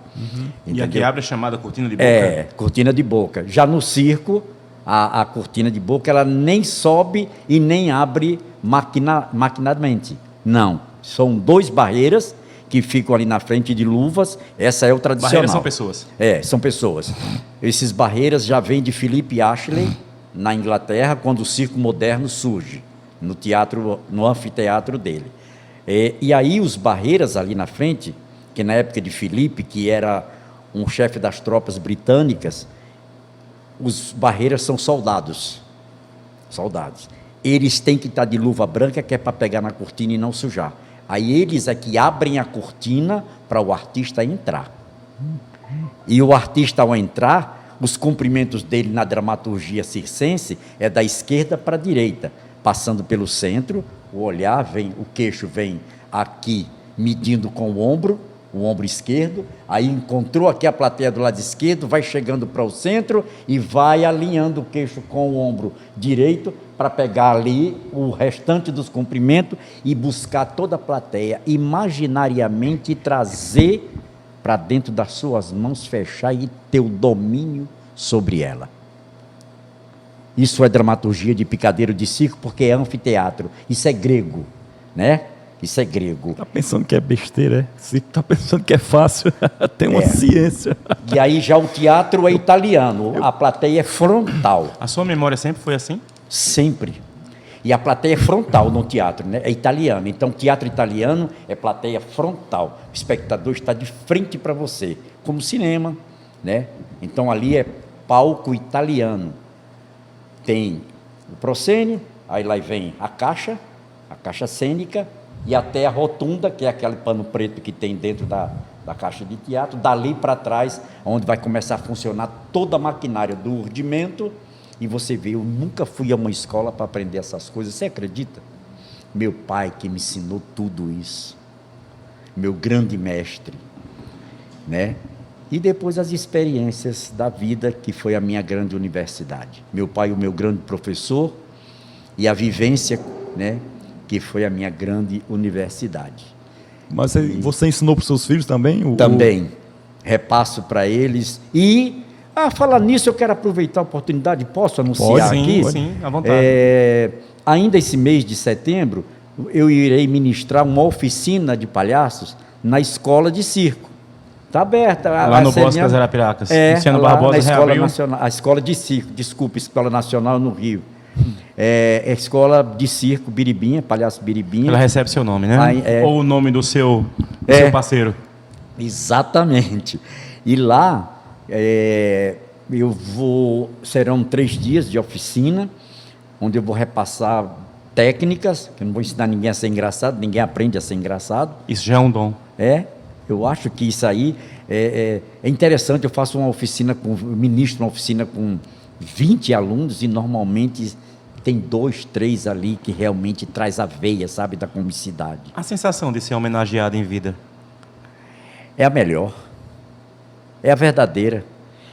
E aqui abre a chamada cortina de boca? Cortina de boca. Já no circo, a cortina de boca, ela nem sobe e nem abre maquinadamente. Não, são 2 barreiras que ficam ali na frente de luvas, essa é o tradicional. Barreiras são pessoas? São pessoas. Esses barreiras já vêm de Philip Ashley, na Inglaterra, quando o circo moderno surge, no anfiteatro dele. E aí os barreiras ali na frente, que na época de Philip, que era um chefe das tropas britânicas, os barreiras são soldados. Eles têm que estar de luva branca, que é para pegar na cortina e não sujar. Aí eles é que abrem a cortina para o artista entrar. E o artista, ao entrar, os comprimentos dele na dramaturgia circense é da esquerda para a direita, passando pelo centro, o olhar vem, o queixo vem aqui medindo com o ombro esquerdo, aí encontrou aqui a plateia do lado esquerdo, vai chegando para o centro e vai alinhando o queixo com o ombro direito para pegar ali o restante dos comprimentos e buscar toda a plateia imaginariamente e trazer para dentro das suas mãos, fechar e ter o domínio sobre ela. Isso é dramaturgia de picadeiro de circo, porque é anfiteatro. Isso é grego, né? Isso é grego. Tá pensando que é besteira, Você tá pensando que é fácil. Tem uma ciência. E aí já o teatro é italiano. A plateia é frontal. A sua memória sempre foi assim? Sempre. E a plateia é frontal no teatro, né? É italiano. Então, teatro italiano é plateia frontal. O espectador está de frente para você, como cinema, né? Então, ali é palco italiano. Tem o proscênio, aí lá vem a caixa cênica, e até a rotunda, que é aquele pano preto que tem dentro da caixa de teatro, dali para trás, onde vai começar a funcionar toda a maquinária do urdimento. E você vê, eu nunca fui a uma escola para aprender essas coisas, você acredita? Meu pai que me ensinou tudo isso, meu grande mestre, né? E depois as experiências da vida, que foi a minha grande universidade. Meu pai, o meu grande professor, e a vivência, né, que foi a minha grande universidade. Mas você ensinou para os seus filhos também? Também. Repasso para eles. E, falar nisso, eu quero aproveitar a oportunidade, posso anunciar aqui? Sim, à vontade. Ainda esse mês de setembro, eu irei ministrar uma oficina de palhaços na escola de circo. Está aberta. Lá no Bosque das Arapiracas. Luciano Barbosa na escola reabriu. nacional, a escola de circo, desculpa, Escola Nacional no Rio. É escola de circo Biribinha, Palhaço Biribinha. Ela recebe seu nome, né? Aí, Ou o nome do seu parceiro? Exatamente. E lá serão 3 dias de oficina, onde eu vou repassar técnicas, que eu não vou ensinar ninguém a ser engraçado, ninguém aprende a ser engraçado. Isso já é um dom. Eu acho que isso aí é interessante. Eu faço ministro uma oficina com 20 alunos e normalmente tem 2, 3 ali que realmente traz a veia, sabe, da comicidade. A sensação de ser homenageado em vida? É a melhor. É a verdadeira.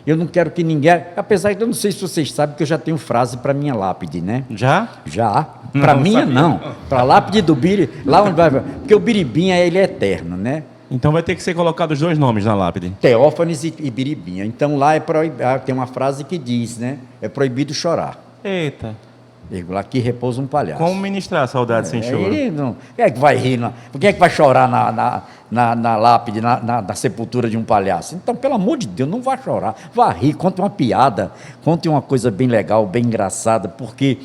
Eu não quero que ninguém... Apesar de eu não sei se vocês sabem que eu já tenho frase para minha lápide, né? Já? Já. Para minha, não. Para a lápide do Biri, lá onde vai... Porque o Biribinha, ele é eterno, né? Então vai ter que ser colocado os 2 nomes na lápide. Teófanes e Biribinha. Então lá tem uma frase que diz, né? É proibido chorar. Eita. Aqui repousa um palhaço. Como ministrar a saudade sem choro? Quem é que vai rir? Quem é que vai chorar na lápide, na sepultura de um palhaço? Então, pelo amor de Deus, não vá chorar. Vá rir, conte uma piada, conte uma coisa bem legal, bem engraçada, porque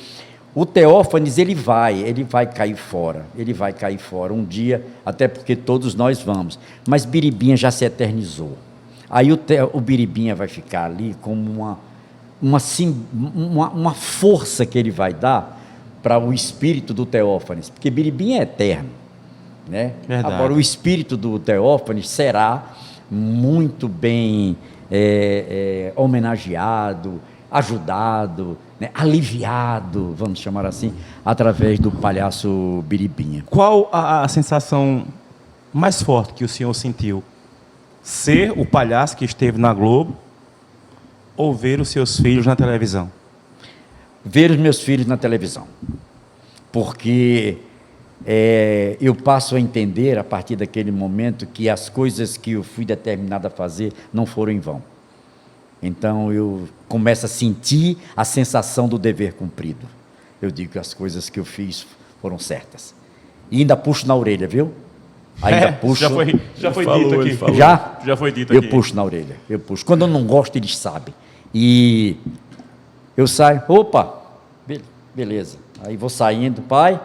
o Teófanes, ele vai cair fora. Ele vai cair fora um dia, até porque todos nós vamos. Mas Biribinha já se eternizou. Aí o Biribinha vai ficar ali como uma força que ele vai dar para o espírito do Teófanes, porque Biribinha é eterno, né? Agora, o espírito do Teófanes será muito bem homenageado, ajudado, né? Aliviado, vamos chamar assim, através do palhaço Biribinha. Qual a sensação mais forte que o senhor sentiu? Ser o palhaço que esteve na Globo ou ver os seus filhos na televisão? Ver os meus filhos na televisão. Porque eu passo a entender, a partir daquele momento, que as coisas que eu fui determinado a fazer não foram em vão. Então, eu começo a sentir a sensação do dever cumprido. Eu digo que as coisas que eu fiz foram certas. E ainda puxo na orelha, viu? Ainda puxo. Já foi dito aqui. Já foi dito aqui. Eu puxo na orelha. Eu puxo. Quando eu não gosto, eles sabem. E eu saio, opa, beleza. Aí vou saindo, pai.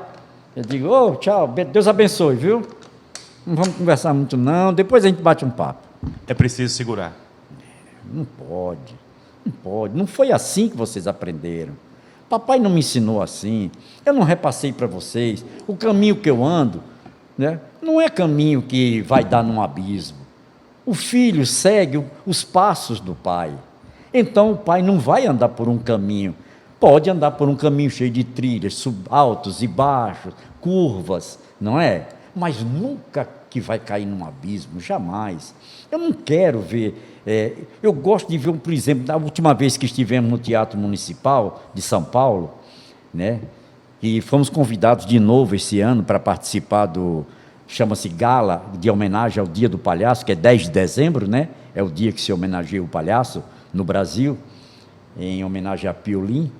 Eu digo, tchau, Deus abençoe, viu? Não vamos conversar muito não, depois a gente bate um papo. É preciso segurar. Não pode. Não foi assim que vocês aprenderam. Papai não me ensinou assim. Eu não repassei para vocês. O caminho que eu ando, né, não é caminho que vai dar num abismo. O filho segue os passos do pai. Então o pai não vai andar por um caminho. Pode andar por um caminho cheio de trilhas, altos e baixos, curvas, não é? Mas nunca que vai cair num abismo, jamais. Eu não quero ver... eu gosto de ver, por exemplo, da última vez que estivemos no Teatro Municipal de São Paulo, né? E fomos convidados de novo esse ano para participar chama-se Gala, de homenagem ao Dia do Palhaço, que é 10 de dezembro, né? É o dia que se homenageia o palhaço no Brasil, em homenagem a Piolim.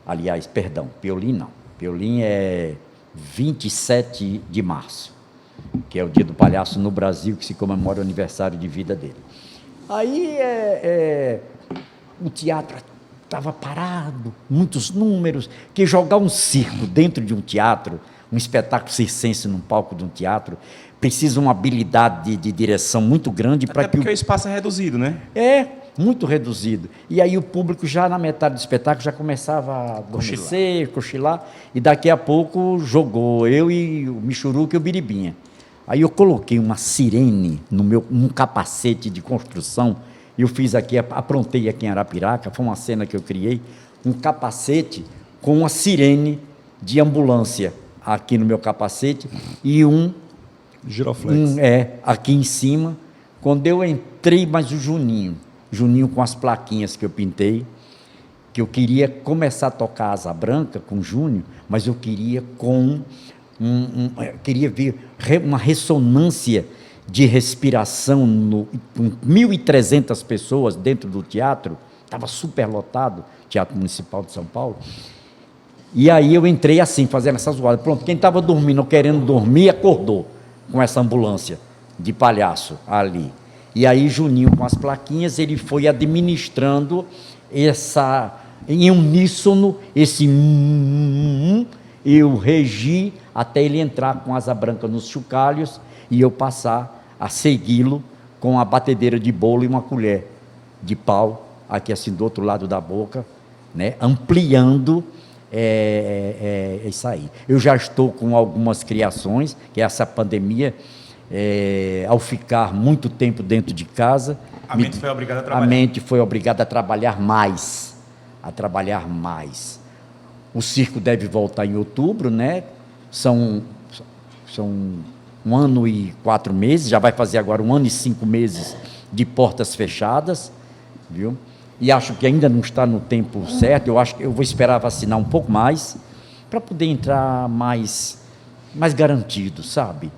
Aliás, perdão, Piolim não. Piolim é 27 de março, que é o Dia do Palhaço no Brasil, que se comemora o aniversário de vida dele. Aí o teatro estava parado, muitos números, que jogar um circo dentro de um teatro, um espetáculo circense num palco de um teatro, precisa uma habilidade de direção muito grande para que... Porque o espaço é reduzido, né? Muito reduzido. E aí o público já na metade do espetáculo já começava a adormecer, cochilar, e daqui a pouco jogou eu e o Michuruca e o Biribinha. Aí eu coloquei uma sirene num capacete de construção, eu fiz aqui, aprontei aqui em Arapiraca, foi uma cena que eu criei, um capacete com uma sirene de ambulância aqui no meu capacete e giroflex. Aqui em cima. Quando eu entrei, mas o Juninho com as plaquinhas que eu pintei, que eu queria começar a tocar Asa Branca com o Júnior, mas eu queria queria ver uma ressonância de respiração com 1.300 pessoas dentro do teatro, estava super lotado, Teatro Municipal de São Paulo. E aí eu entrei assim, fazendo essas zoadas. Pronto, quem estava dormindo ou querendo dormir, acordou com essa ambulância de palhaço ali. E aí Juninho, com as plaquinhas, ele foi administrando em uníssono, esse eu regi até ele entrar com asa branca nos chocalhos e eu passar a segui-lo com a batedeira de bolo e uma colher de pau, aqui assim do outro lado da boca, né? Ampliando isso aí. Eu já estou com algumas criações, que essa pandemia, ao ficar muito tempo dentro de casa, a mente foi obrigada a trabalhar. A mente foi obrigada a trabalhar mais, O circo deve voltar em outubro, né? São 1 ano e 4 meses, já vai fazer agora 1 ano e 5 meses de portas fechadas, viu? E acho que ainda não está no tempo certo. Eu acho que eu vou esperar vacinar um pouco mais para poder entrar mais garantido, sabe?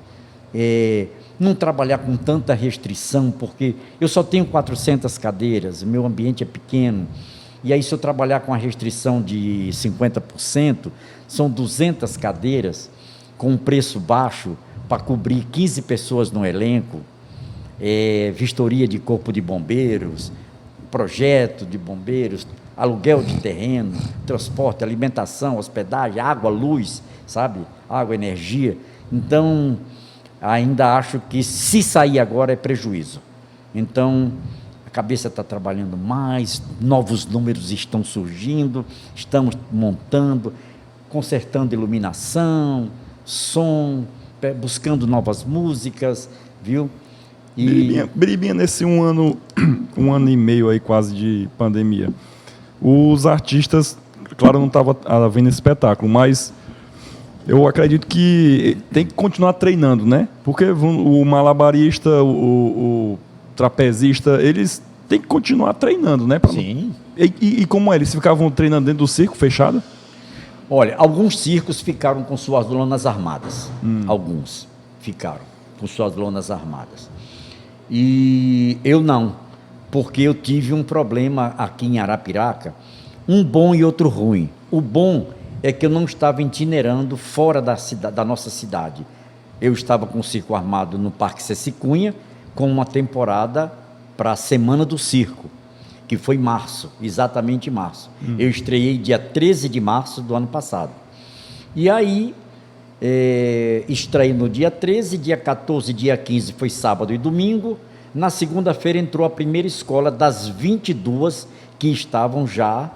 Não trabalhar com tanta restrição, porque eu só tenho 400 cadeiras, meu ambiente é pequeno, e aí se eu trabalhar com a restrição de 50%, são 200 cadeiras com um preço baixo para cobrir 15 pessoas no elenco, vistoria de corpo de bombeiros, projeto de bombeiros, aluguel de terreno, transporte, alimentação, hospedagem, água, luz, sabe? Água, energia. Então, ainda acho que se sair agora é prejuízo. Então, a cabeça está trabalhando mais, novos números estão surgindo, estamos montando, consertando iluminação, som, buscando novas músicas, viu? Biribinha, nesse 1 ano, 1 ano e meio aí quase de pandemia, os artistas, claro, não estavam vendo esse espetáculo, mas eu acredito que tem que continuar treinando, né? Porque o malabarista, o trapezista, eles têm que continuar treinando, né? Sim. E como é? Eles ficavam treinando dentro do circo fechado? Olha, alguns circos ficaram com suas lonas armadas. Alguns ficaram com suas lonas armadas. E eu não, porque eu tive um problema aqui em Arapiraca, um bom e outro ruim. O bom é que eu não estava itinerando fora da nossa cidade. Eu estava com o circo armado no Parque Cecicunha, com uma temporada para a Semana do Circo, que foi março, exatamente março. Eu estreiei dia 13 de março do ano passado. E aí, estreiei no dia 13, dia 14, dia 15 foi sábado e domingo. Na segunda-feira entrou a primeira escola das 22 que estavam já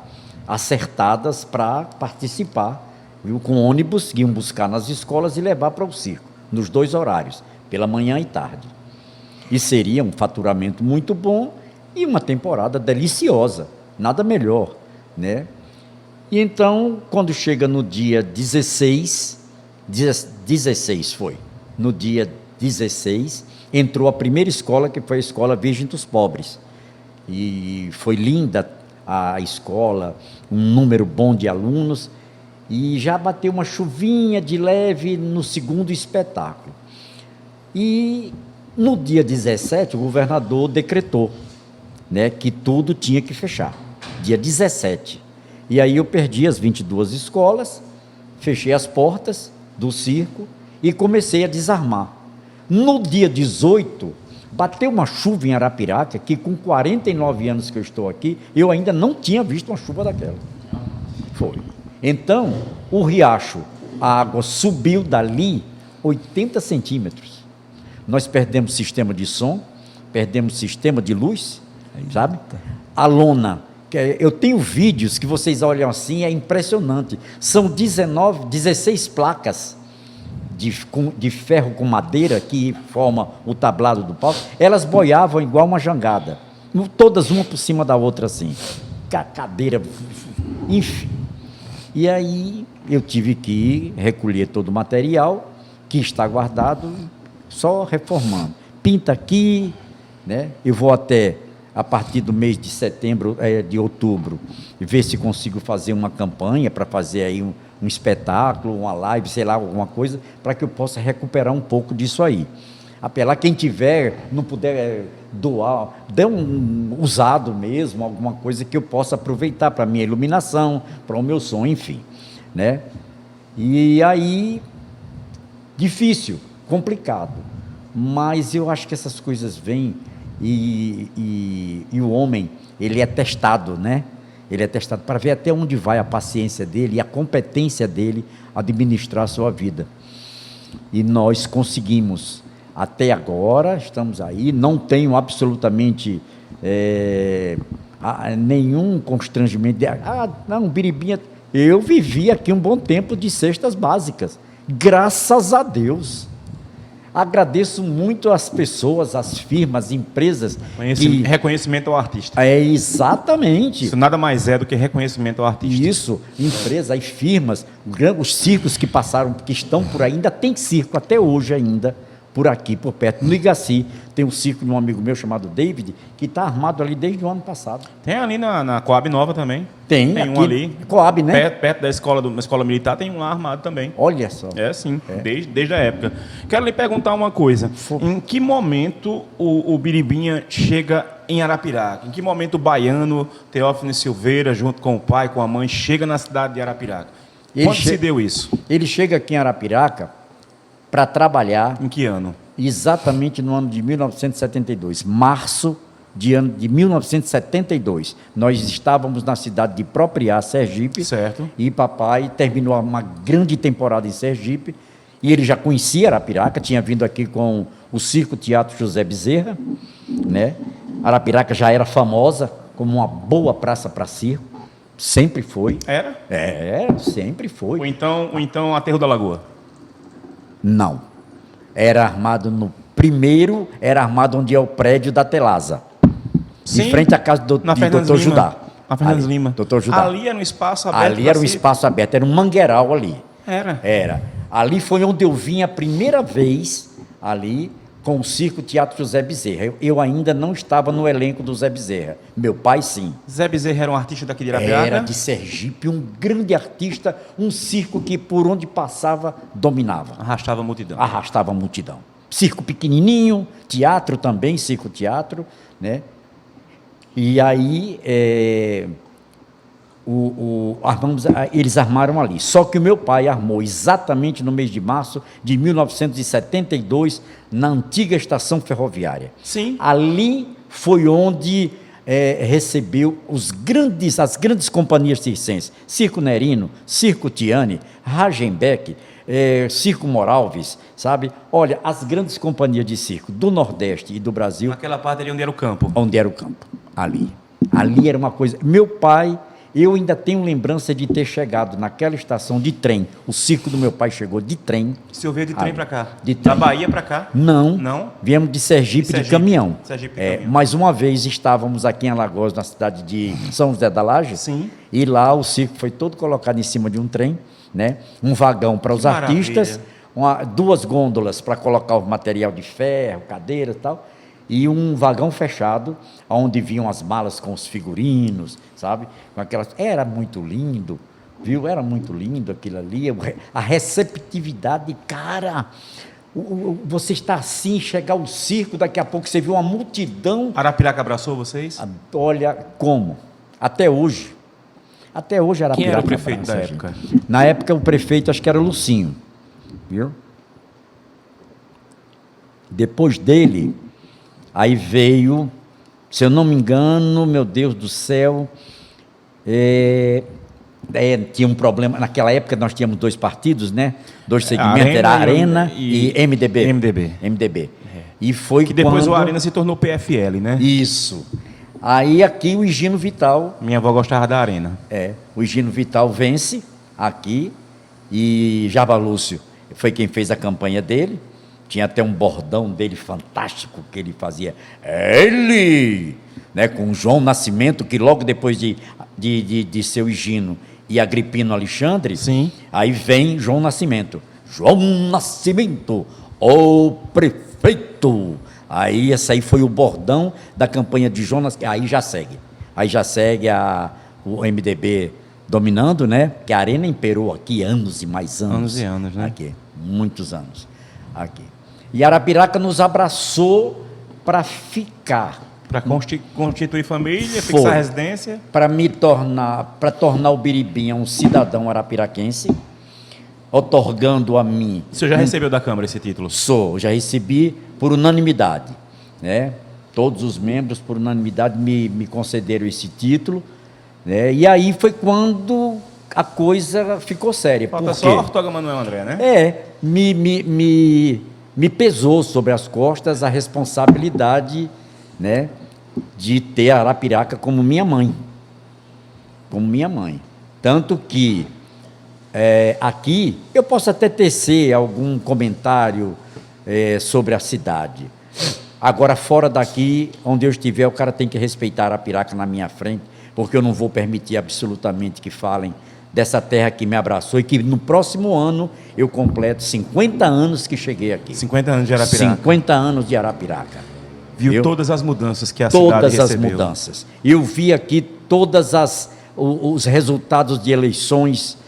acertadas para participar, viu? Com ônibus que iam buscar nas escolas e levar para o circo, nos 2 horários, pela manhã e tarde. E seria um faturamento muito bom e uma temporada deliciosa, nada melhor, né? E então, quando chega no dia 16 foi, no dia 16, entrou a primeira escola, que foi a Escola Virgem dos Pobres, e foi linda a escola, um número bom de alunos, e já bateu uma chuvinha de leve no segundo espetáculo. E no dia 17, o governador decretou, né, que tudo tinha que fechar, dia 17. E aí eu perdi as 22 escolas, fechei as portas do circo e comecei a desarmar. No dia 18, bateu uma chuva em Arapiraca, que com 49 anos que eu estou aqui, eu ainda não tinha visto uma chuva daquela. Foi. Então, o riacho, a água subiu dali 80 centímetros. Nós perdemos sistema de som, perdemos sistema de luz, sabe? A lona, eu tenho vídeos que vocês olham assim, é impressionante. São 16 placas de ferro com madeira que forma o tablado do palco. Elas boiavam igual uma jangada, todas uma por cima da outra assim, cadeira, enfim. E aí eu tive que recolher todo o material que está guardado, só reformando. Pinta aqui, né? Eu vou até, a partir do mês de setembro, de outubro, ver se consigo fazer uma campanha para fazer aí um espetáculo, uma live, sei lá, alguma coisa, para que eu possa recuperar um pouco disso aí. Apelar, quem tiver, não puder doar, dê um usado mesmo, alguma coisa que eu possa aproveitar para a minha iluminação, para o meu som, enfim, né? E aí, difícil, complicado, mas eu acho que essas coisas vêm e o homem, ele é testado, né? Ele é testado para ver até onde vai a paciência dele e a competência dele administrar a sua vida. E nós conseguimos. Até agora, estamos aí, não tenho absolutamente nenhum constrangimento. Não, Biribinha. Eu vivi aqui um bom tempo de cestas básicas. Graças a Deus. Agradeço muito às pessoas, às firmas, empresas. Reconhecimento ao artista. Exatamente. Isso nada mais é do que reconhecimento ao artista. Isso, empresas e firmas, os circos que passaram, que estão por aí, ainda tem circo até hoje ainda, por aqui, por perto. No Igaci, tem um circo de um amigo meu chamado David, que está armado ali desde o ano passado. Tem ali na Coab Nova também. Tem um aqui, ali. Coab, né? Perto da escola militar tem um lá armado também. Olha só. É sim, desde a época. Quero lhe perguntar uma coisa. Em que momento o Biribinha chega em Arapiraca? Em que momento o baiano, Teófilo Silveira, junto com o pai, com a mãe, chega na cidade de Arapiraca? Quando se deu isso? Ele chega aqui em Arapiraca para trabalhar. Em que ano? Exatamente no ano de 1972, março de 1972. Nós estávamos na cidade de Propriá, Sergipe. Certo. E papai terminou uma grande temporada em Sergipe. E ele já conhecia Arapiraca, tinha vindo aqui com o Circo Teatro José Bezerra, né? Arapiraca já era famosa como uma boa praça para circo. Sempre foi. Era? Sempre foi. Ou então Aterro da Lagoa? Não. Era armado no primeiro, era armado onde é o prédio da Telasa. Sim, em frente à casa do Dr. Judá. Na Fernandes Lima. Dr. Judá. Ali era um espaço aberto. Ali era um espaço aberto, era um mangueiral ali. Era. Ali foi onde eu vim a primeira vez, ali, com o Circo Teatro José Bezerra. Eu ainda não estava no elenco do Zé Bezerra. Meu pai, sim. Zé Bezerra era um artista daqui de Arapiraca? Era de Sergipe, um grande artista, um circo que por onde passava, dominava. Arrastava a multidão. Arrastava a multidão. Circo pequenininho, teatro também, circo-teatro, né? E aí, eles armaram ali. Só que o meu pai armou exatamente no mês de março de 1972, na antiga estação ferroviária. Sim. Ali foi onde recebeu as grandes companhias circenses. Circo Nerino, Circo Tiane, Ragenbeck, Circo Moralves, sabe? Olha, as grandes companhias de circo do Nordeste e do Brasil. Naquela parte ali onde era o campo. Onde era o campo, ali. Ali era uma coisa... Meu pai... Eu ainda tenho lembrança de ter chegado naquela estação de trem. O circo do meu pai chegou de trem. O senhor veio de trem para cá? De trem. Da Bahia para cá? Não. Não? Viemos de Sergipe, de caminhão. Sergipe de caminhão. Mas uma vez estávamos aqui em Alagoas, na cidade de São José da Laje. Sim. E lá o circo foi todo colocado em cima de um trem, né? Um vagão para os artistas, duas gôndolas para colocar o material de ferro, cadeira e tal. E um vagão fechado, onde vinham as malas com os figurinos, sabe? Com aquelas... Era muito lindo, viu? Era muito lindo aquilo ali. A receptividade, cara... Você está assim, chegar ao circo, daqui a pouco você viu uma multidão... Arapiraca abraçou vocês? Olha como. Até hoje. Até hoje Arapiraca. Quem era o prefeito da época? Na época o prefeito, acho que era Lucinho, viu? Depois dele... Aí veio, se eu não me engano, meu Deus do céu, tinha um problema. Naquela época nós tínhamos dois partidos, né? Dois segmentos, era a Arena e MDB. MDB. E foi que depois o Arena se tornou PFL, né? Isso. Aí aqui o Higino Vital... Minha avó gostava da Arena. O Higino Vital vence aqui e Java Lúcio foi quem fez a campanha dele. Tinha até um bordão dele fantástico que ele fazia. Ele! Né, com João Nascimento, que logo depois de seu Higino e Agripino Alexandre, sim, aí vem João Nascimento. João Nascimento, o prefeito. Aí esse aí foi o bordão da campanha de João Nascimento. Aí já segue o MDB dominando, né? Que a Arena imperou aqui anos e mais anos. Anos e anos, né? Aqui, muitos anos. Aqui. E Arapiraca nos abraçou para ficar. Para constituir família, fixar residência? Para tornar o Biribinha um cidadão arapiraquense, otorgando a mim... O senhor já recebeu da Câmara esse título? Já recebi por unanimidade, né? Todos os membros, por unanimidade, me concederam esse título, né? E aí foi quando a coisa ficou séria. Falta Por só quê? Ortoga Manuel André, né? Me pesou sobre as costas a responsabilidade, né, de ter a Arapiraca como minha mãe. Como minha mãe. Tanto que aqui eu posso até tecer algum comentário sobre a cidade. Agora, fora daqui, onde eu estiver, o cara tem que respeitar a Arapiraca na minha frente, porque eu não vou permitir absolutamente que falem dessa terra que me abraçou e que no próximo ano eu completo 50 anos que cheguei aqui. 50 anos de Arapiraca. 50 anos de Arapiraca. Viu todas as mudanças que a cidade recebeu. Todas as mudanças. Eu vi aqui todas os resultados de eleições,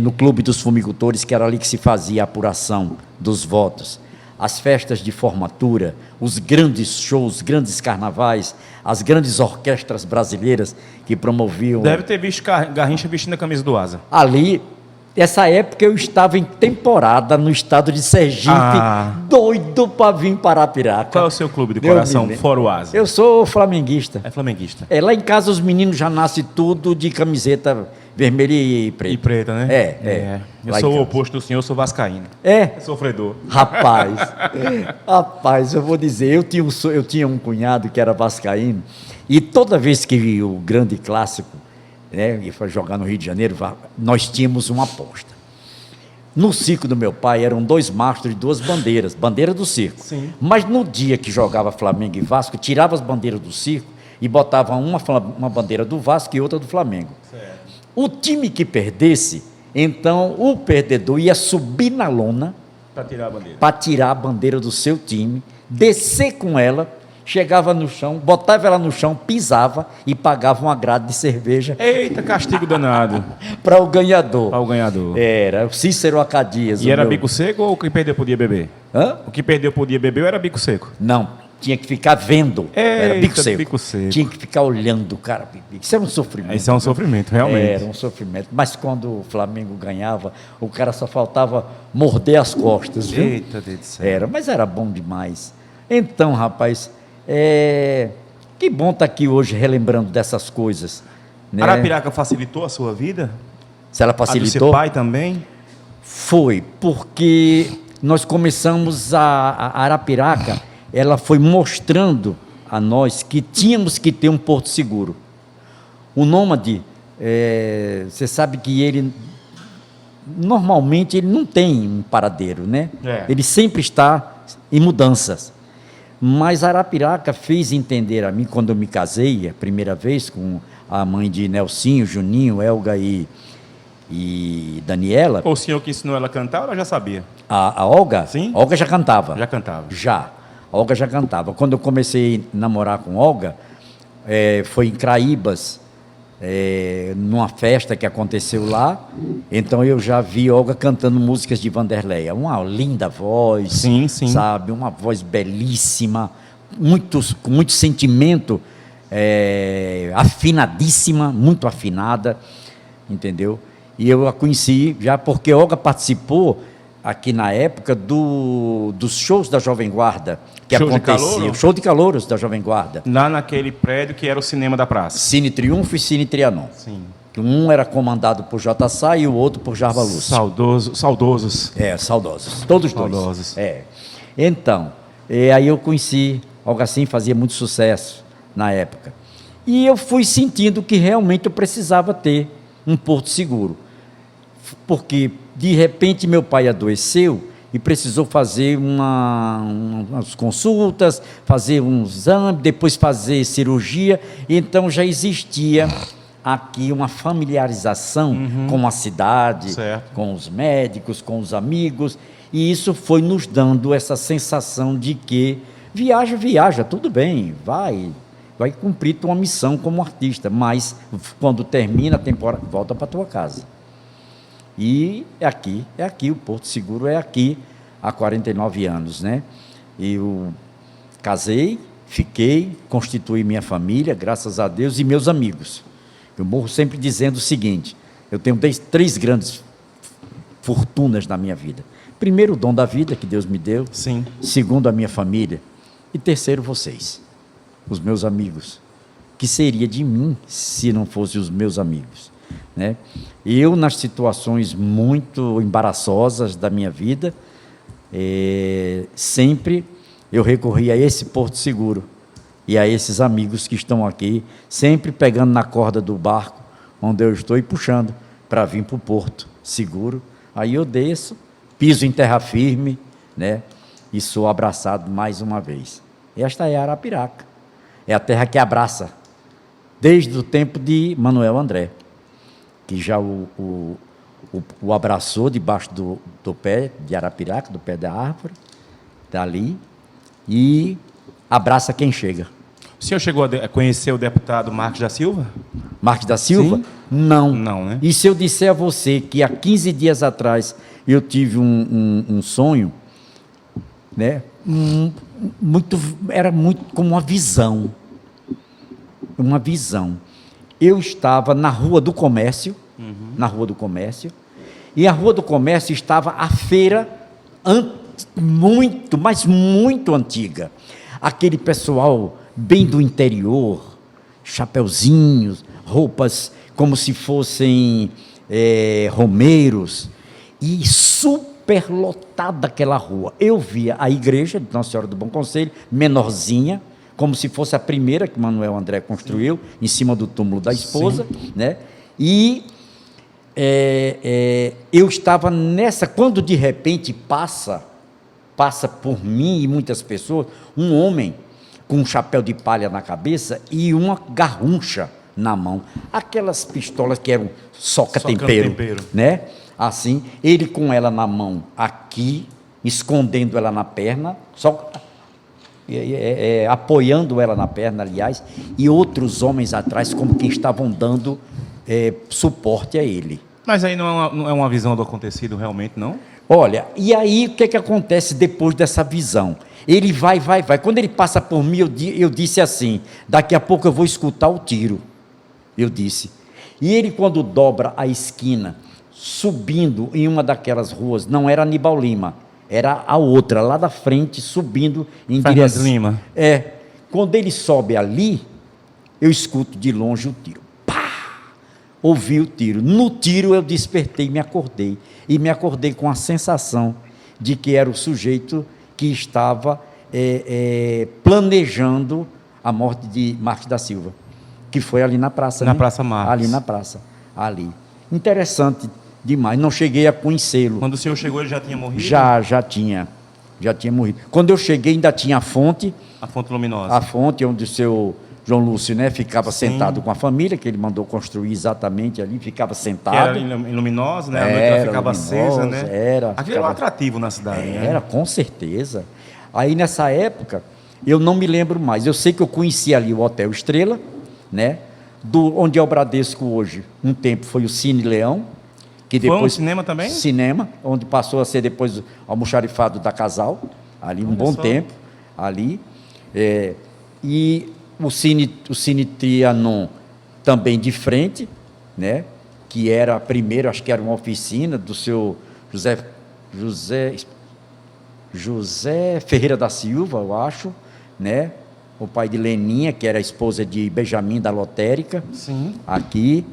no Clube dos Fumicultores, que era ali que se fazia a apuração dos votos. As festas de formatura, os grandes shows, grandes carnavais, as grandes orquestras brasileiras que promoviam. Deve ter visto Garrincha vestindo a camisa do Asa. Ali, essa época eu estava em temporada no estado de Sergipe, doido para vir para Arapiraca. Qual é o seu clube de coração, fora o Asa? Eu sou flamenguista. É flamenguista. Lá em casa os meninos já nascem tudo de camiseta vermelha e preta. E preta, né? Eu sou o oposto do senhor, eu sou vascaíno. Sofredor. Rapaz, eu vou dizer, eu tinha um cunhado que era vascaíno, e toda vez que o grande clássico, né, ia jogar no Rio de Janeiro, nós tínhamos uma aposta. No circo do meu pai eram 2 mastros de 2 bandeiras, bandeira do circo. Sim. Mas no dia que jogava Flamengo e Vasco, tirava as bandeiras do circo e botava uma bandeira do Vasco e outra do Flamengo. Certo. O time que perdesse, então o perdedor ia subir na lona Para tirar a bandeira. para tirar a bandeira do seu time, descer com ela, chegava no chão, botava ela no chão, pisava e pagava uma grade de cerveja. Eita, castigo danado. Para o ganhador. Para o ganhador. Era o Cícero Acadias. E era bico seco ou o que perdeu podia beber? Hã? O que perdeu podia beber ou era bico seco? Não, tinha que ficar vendo. Era bico Eita, seco. bico seco. Tinha que ficar olhando o cara. Isso é um sofrimento. Isso é um sofrimento, realmente. Era um sofrimento. Mas quando o Flamengo ganhava, o cara só faltava morder as costas, viu? Eita, Deus do céu. Mas era bom demais. Então, rapaz, que bom estar aqui hoje relembrando dessas coisas. Né? Arapiraca facilitou a sua vida? Se ela A do seu facilitou? pai também? Foi, porque nós começamos a Arapiraca, ela foi mostrando a nós que tínhamos que ter um porto seguro. O nômade, você sabe que ele, normalmente, ele não tem um paradeiro, né? Ele sempre está em mudanças. Mas Arapiraca fez entender a mim, quando eu me casei, a primeira vez, com a mãe de Nelsinho, Juninho, Elga e Daniela. O senhor que ensinou ela a cantar ou ela já sabia? A Olga? Sim. A Olga já cantava. Já cantava. Já. A Olga já cantava. Quando eu comecei a namorar com Olga, foi em Craíbas, numa festa que aconteceu lá. Então eu já vi Olga cantando músicas de Vanderleia. Uma linda voz. Sim, sim. Sabe? Uma voz belíssima, com muito sentimento, afinadíssima, muito afinada, entendeu? E eu a conheci já porque Olga participou aqui na época dos shows da Jovem Guarda que aconteciam. Show de calouros da Jovem Guarda. Lá naquele prédio que era o cinema da praça. Cine Triunfo e Cine Trianon. Sim. Um era comandado por J. Sá e o outro por Jarba Lúcio. Saudosos. Saudosos. Todos dois. Saudosos. Então, aí eu conheci Olga, assim, fazia muito sucesso na época. E eu fui sentindo que realmente eu precisava ter um porto seguro. Porque, de repente, meu pai adoeceu e precisou fazer umas consultas, fazer um exame, depois fazer cirurgia. Então, já existia aqui uma familiarização com a cidade, certo, com os médicos, com os amigos. E isso foi nos dando essa sensação de que viaja, tudo bem, vai cumprir tua missão como artista, mas quando termina a temporada, volta para tua casa. E é aqui, o Porto Seguro é aqui, há 49 anos, né? Eu casei, fiquei, constituí minha família, graças a Deus, e meus amigos. Eu morro sempre dizendo o seguinte: eu tenho 3 grandes fortunas na minha vida. Primeiro, o dom da vida que Deus me deu. Sim. Segundo, a minha família. E terceiro, vocês, os meus amigos, que seria de mim se não fossem os meus amigos, né? Eu, nas situações muito embaraçosas da minha vida, sempre eu recorri a esse porto seguro e a esses amigos que estão aqui, sempre pegando na corda do barco onde eu estou e puxando para vir para o porto seguro. Aí eu desço, piso em terra firme, né? E sou abraçado mais uma vez. Esta é a Arapiraca. É a terra que abraça, desde o tempo de Manuel André, que já o abraçou debaixo do pé de Arapiraca, do pé da árvore, dali, e abraça quem chega. O senhor chegou a conhecer o deputado Marcos da Silva? Marcos da Silva? Sim? Não. Não, né? E se eu disser a você que há 15 dias atrás eu tive um sonho, né? Era muito como uma visão. Uma visão. Eu estava na Rua do Comércio, e a Rua do Comércio estava a feira muito, mas muito antiga. Aquele pessoal bem do interior, chapeuzinhos, roupas como se fossem romeiros, e super lotada aquela rua. Eu via a igreja de Nossa Senhora do Bom Conselho, menorzinha, como se fosse a primeira que Manuel André construiu, em cima do túmulo da esposa, né? E eu estava nessa, quando de repente passa por mim e muitas pessoas, um homem com um chapéu de palha na cabeça e uma garruncha na mão. Aquelas pistolas que eram soca-tempero, né? Assim, ele com ela na mão aqui, escondendo ela na perna, apoiando ela na perna, aliás, e outros homens atrás, como que estavam dando suporte a ele. Mas aí não é uma visão do acontecido realmente, não? Olha, e aí o que é que acontece depois dessa visão? Ele vai. Quando ele passa por mim, eu disse assim, daqui a pouco eu vou escutar o tiro. Eu disse. E ele, quando dobra a esquina, subindo em uma daquelas ruas, não era Aníbal Lima, era a outra, lá da frente, subindo em direção... Lima. Quando ele sobe ali, eu escuto de longe o tiro. Ouvi o tiro. No tiro eu despertei, me acordei. E me acordei com a sensação de que era o sujeito que estava planejando a morte de Marcos da Silva, que foi ali na praça. Na Praça Marcos. Ali na praça. Ali. Interessante demais. Não cheguei a conhecê-lo. Quando o senhor chegou, ele já tinha morrido? Já tinha morrido. Quando eu cheguei, ainda tinha a fonte. A fonte luminosa. A fonte onde o seu João Lúcio, né, ficava sentado com a família, que ele mandou construir exatamente ali, ficava sentado. Era luminosa, né? A noite ela ficava acesa, né? Aquilo era um atrativo na cidade, né? Era, com certeza. Aí, nessa época, eu não me lembro mais. Eu sei que eu conheci ali o Hotel Estrela, né? Onde é o Bradesco hoje. Um tempo foi o Cine Leão. Que depois, foi um cinema também? Cinema, onde passou a ser depois o almoxarifado da Casal. Ali, um bom tempo. Ali. E... O Cine Trianon também de frente, né? Que era primeiro, acho que era uma oficina do seu José Ferreira da Silva, eu acho, né? O pai de Leninha, que era a esposa de Benjamin da Lotérica. Sim. Aqui.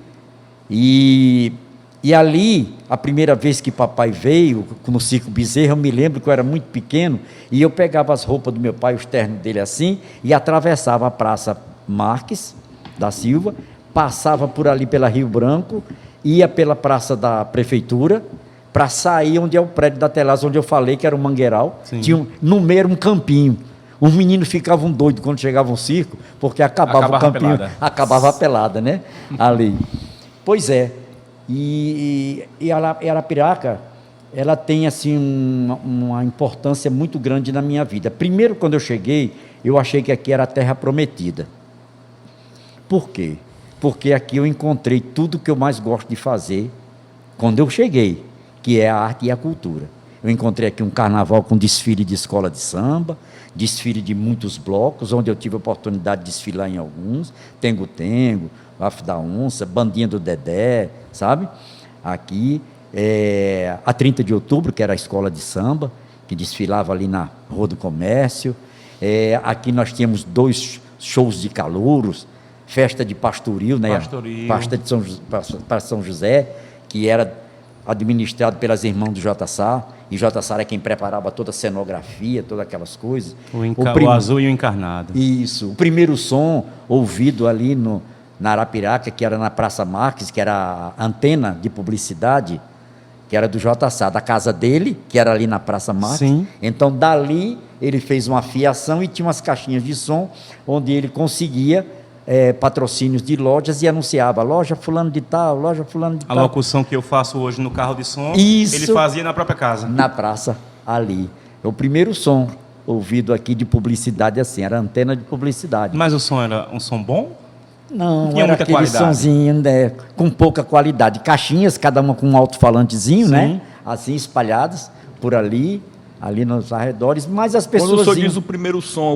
E ali, a primeira vez que papai veio, no Circo Bezerra, eu me lembro que eu era muito pequeno, e eu pegava as roupas do meu pai, os ternos dele assim, e atravessava a Praça Marques da Silva, passava por ali pela Rio Branco, ia pela Praça da Prefeitura, para sair onde é o prédio da Telasa, onde eu falei que era o Mangueiral. Sim. Tinha no meio um campinho. Os meninos ficavam doidos quando chegava um circo, porque acabava o campinho, acabava a pelada, né? Ali. Pois é. E a Arapiraca, ela tem assim uma importância muito grande na minha vida. Primeiro, quando eu cheguei, eu achei que aqui era a terra prometida. Por quê? Porque aqui eu encontrei tudo que eu mais gosto de fazer quando eu cheguei, que é a arte e a cultura. Eu encontrei aqui um carnaval com desfile de escola de samba, desfile de muitos blocos, onde eu tive a oportunidade de desfilar em alguns, Tengo-Tengo, Bafo da Onça, Bandinha do Dedé, sabe? Aqui, a 30 de outubro, que era a escola de samba, que desfilava ali na Rua do Comércio. Aqui nós tínhamos 2 shows de calouros, festa de pastoril, né? Pastoril. Festa de para São José, que era administrado pelas irmãs do J. Sá, e J. Sá é quem preparava toda a cenografia, todas aquelas coisas. O azul e o encarnado. Isso. O primeiro som ouvido ali na Arapiraca, que era na Praça Marques, que era a antena de publicidade, que era do J. Sá, da casa dele, que era ali na Praça Marques. Sim. Então, dali, ele fez uma fiação e tinha umas caixinhas de som, onde ele conseguia patrocínios de lojas e anunciava loja fulano de tal, loja fulano de A tal. locução que eu faço hoje no carro de som, Isso. ele fazia na própria casa. Na praça, ali. O primeiro som ouvido aqui de publicidade assim, era antena de publicidade. Mas o som era um som bom? Não, Tinha era muita aquele qualidade. sonzinho, né, com pouca qualidade. Caixinhas, cada uma com um alto-falantezinho, Sim. né? Assim, espalhadas por ali nos arredores, mas as pessoas... Quando o senhor iam... diz o primeiro som,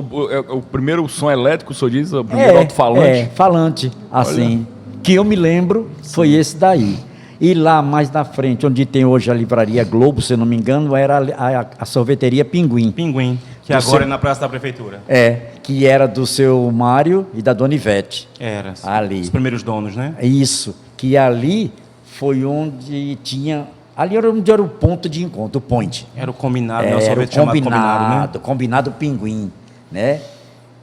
o primeiro som elétrico, o senhor diz, o primeiro alto-falante? Falante, assim. Que eu me lembro, foi esse daí. E lá mais na frente, onde tem hoje a Livraria Globo, se eu não me engano, era a sorveteria Pinguim. Pinguim, que Do agora seu- é na Praça da Prefeitura. Que era do seu Mário e da Dona Ivete. Era. Ali. Os primeiros donos, né? Isso, que ali foi onde tinha... Ali era onde era o ponto de encontro, o point. Era o combinado, né? O Era o sorvete chamado combinado, né? combinado Pinguim, né?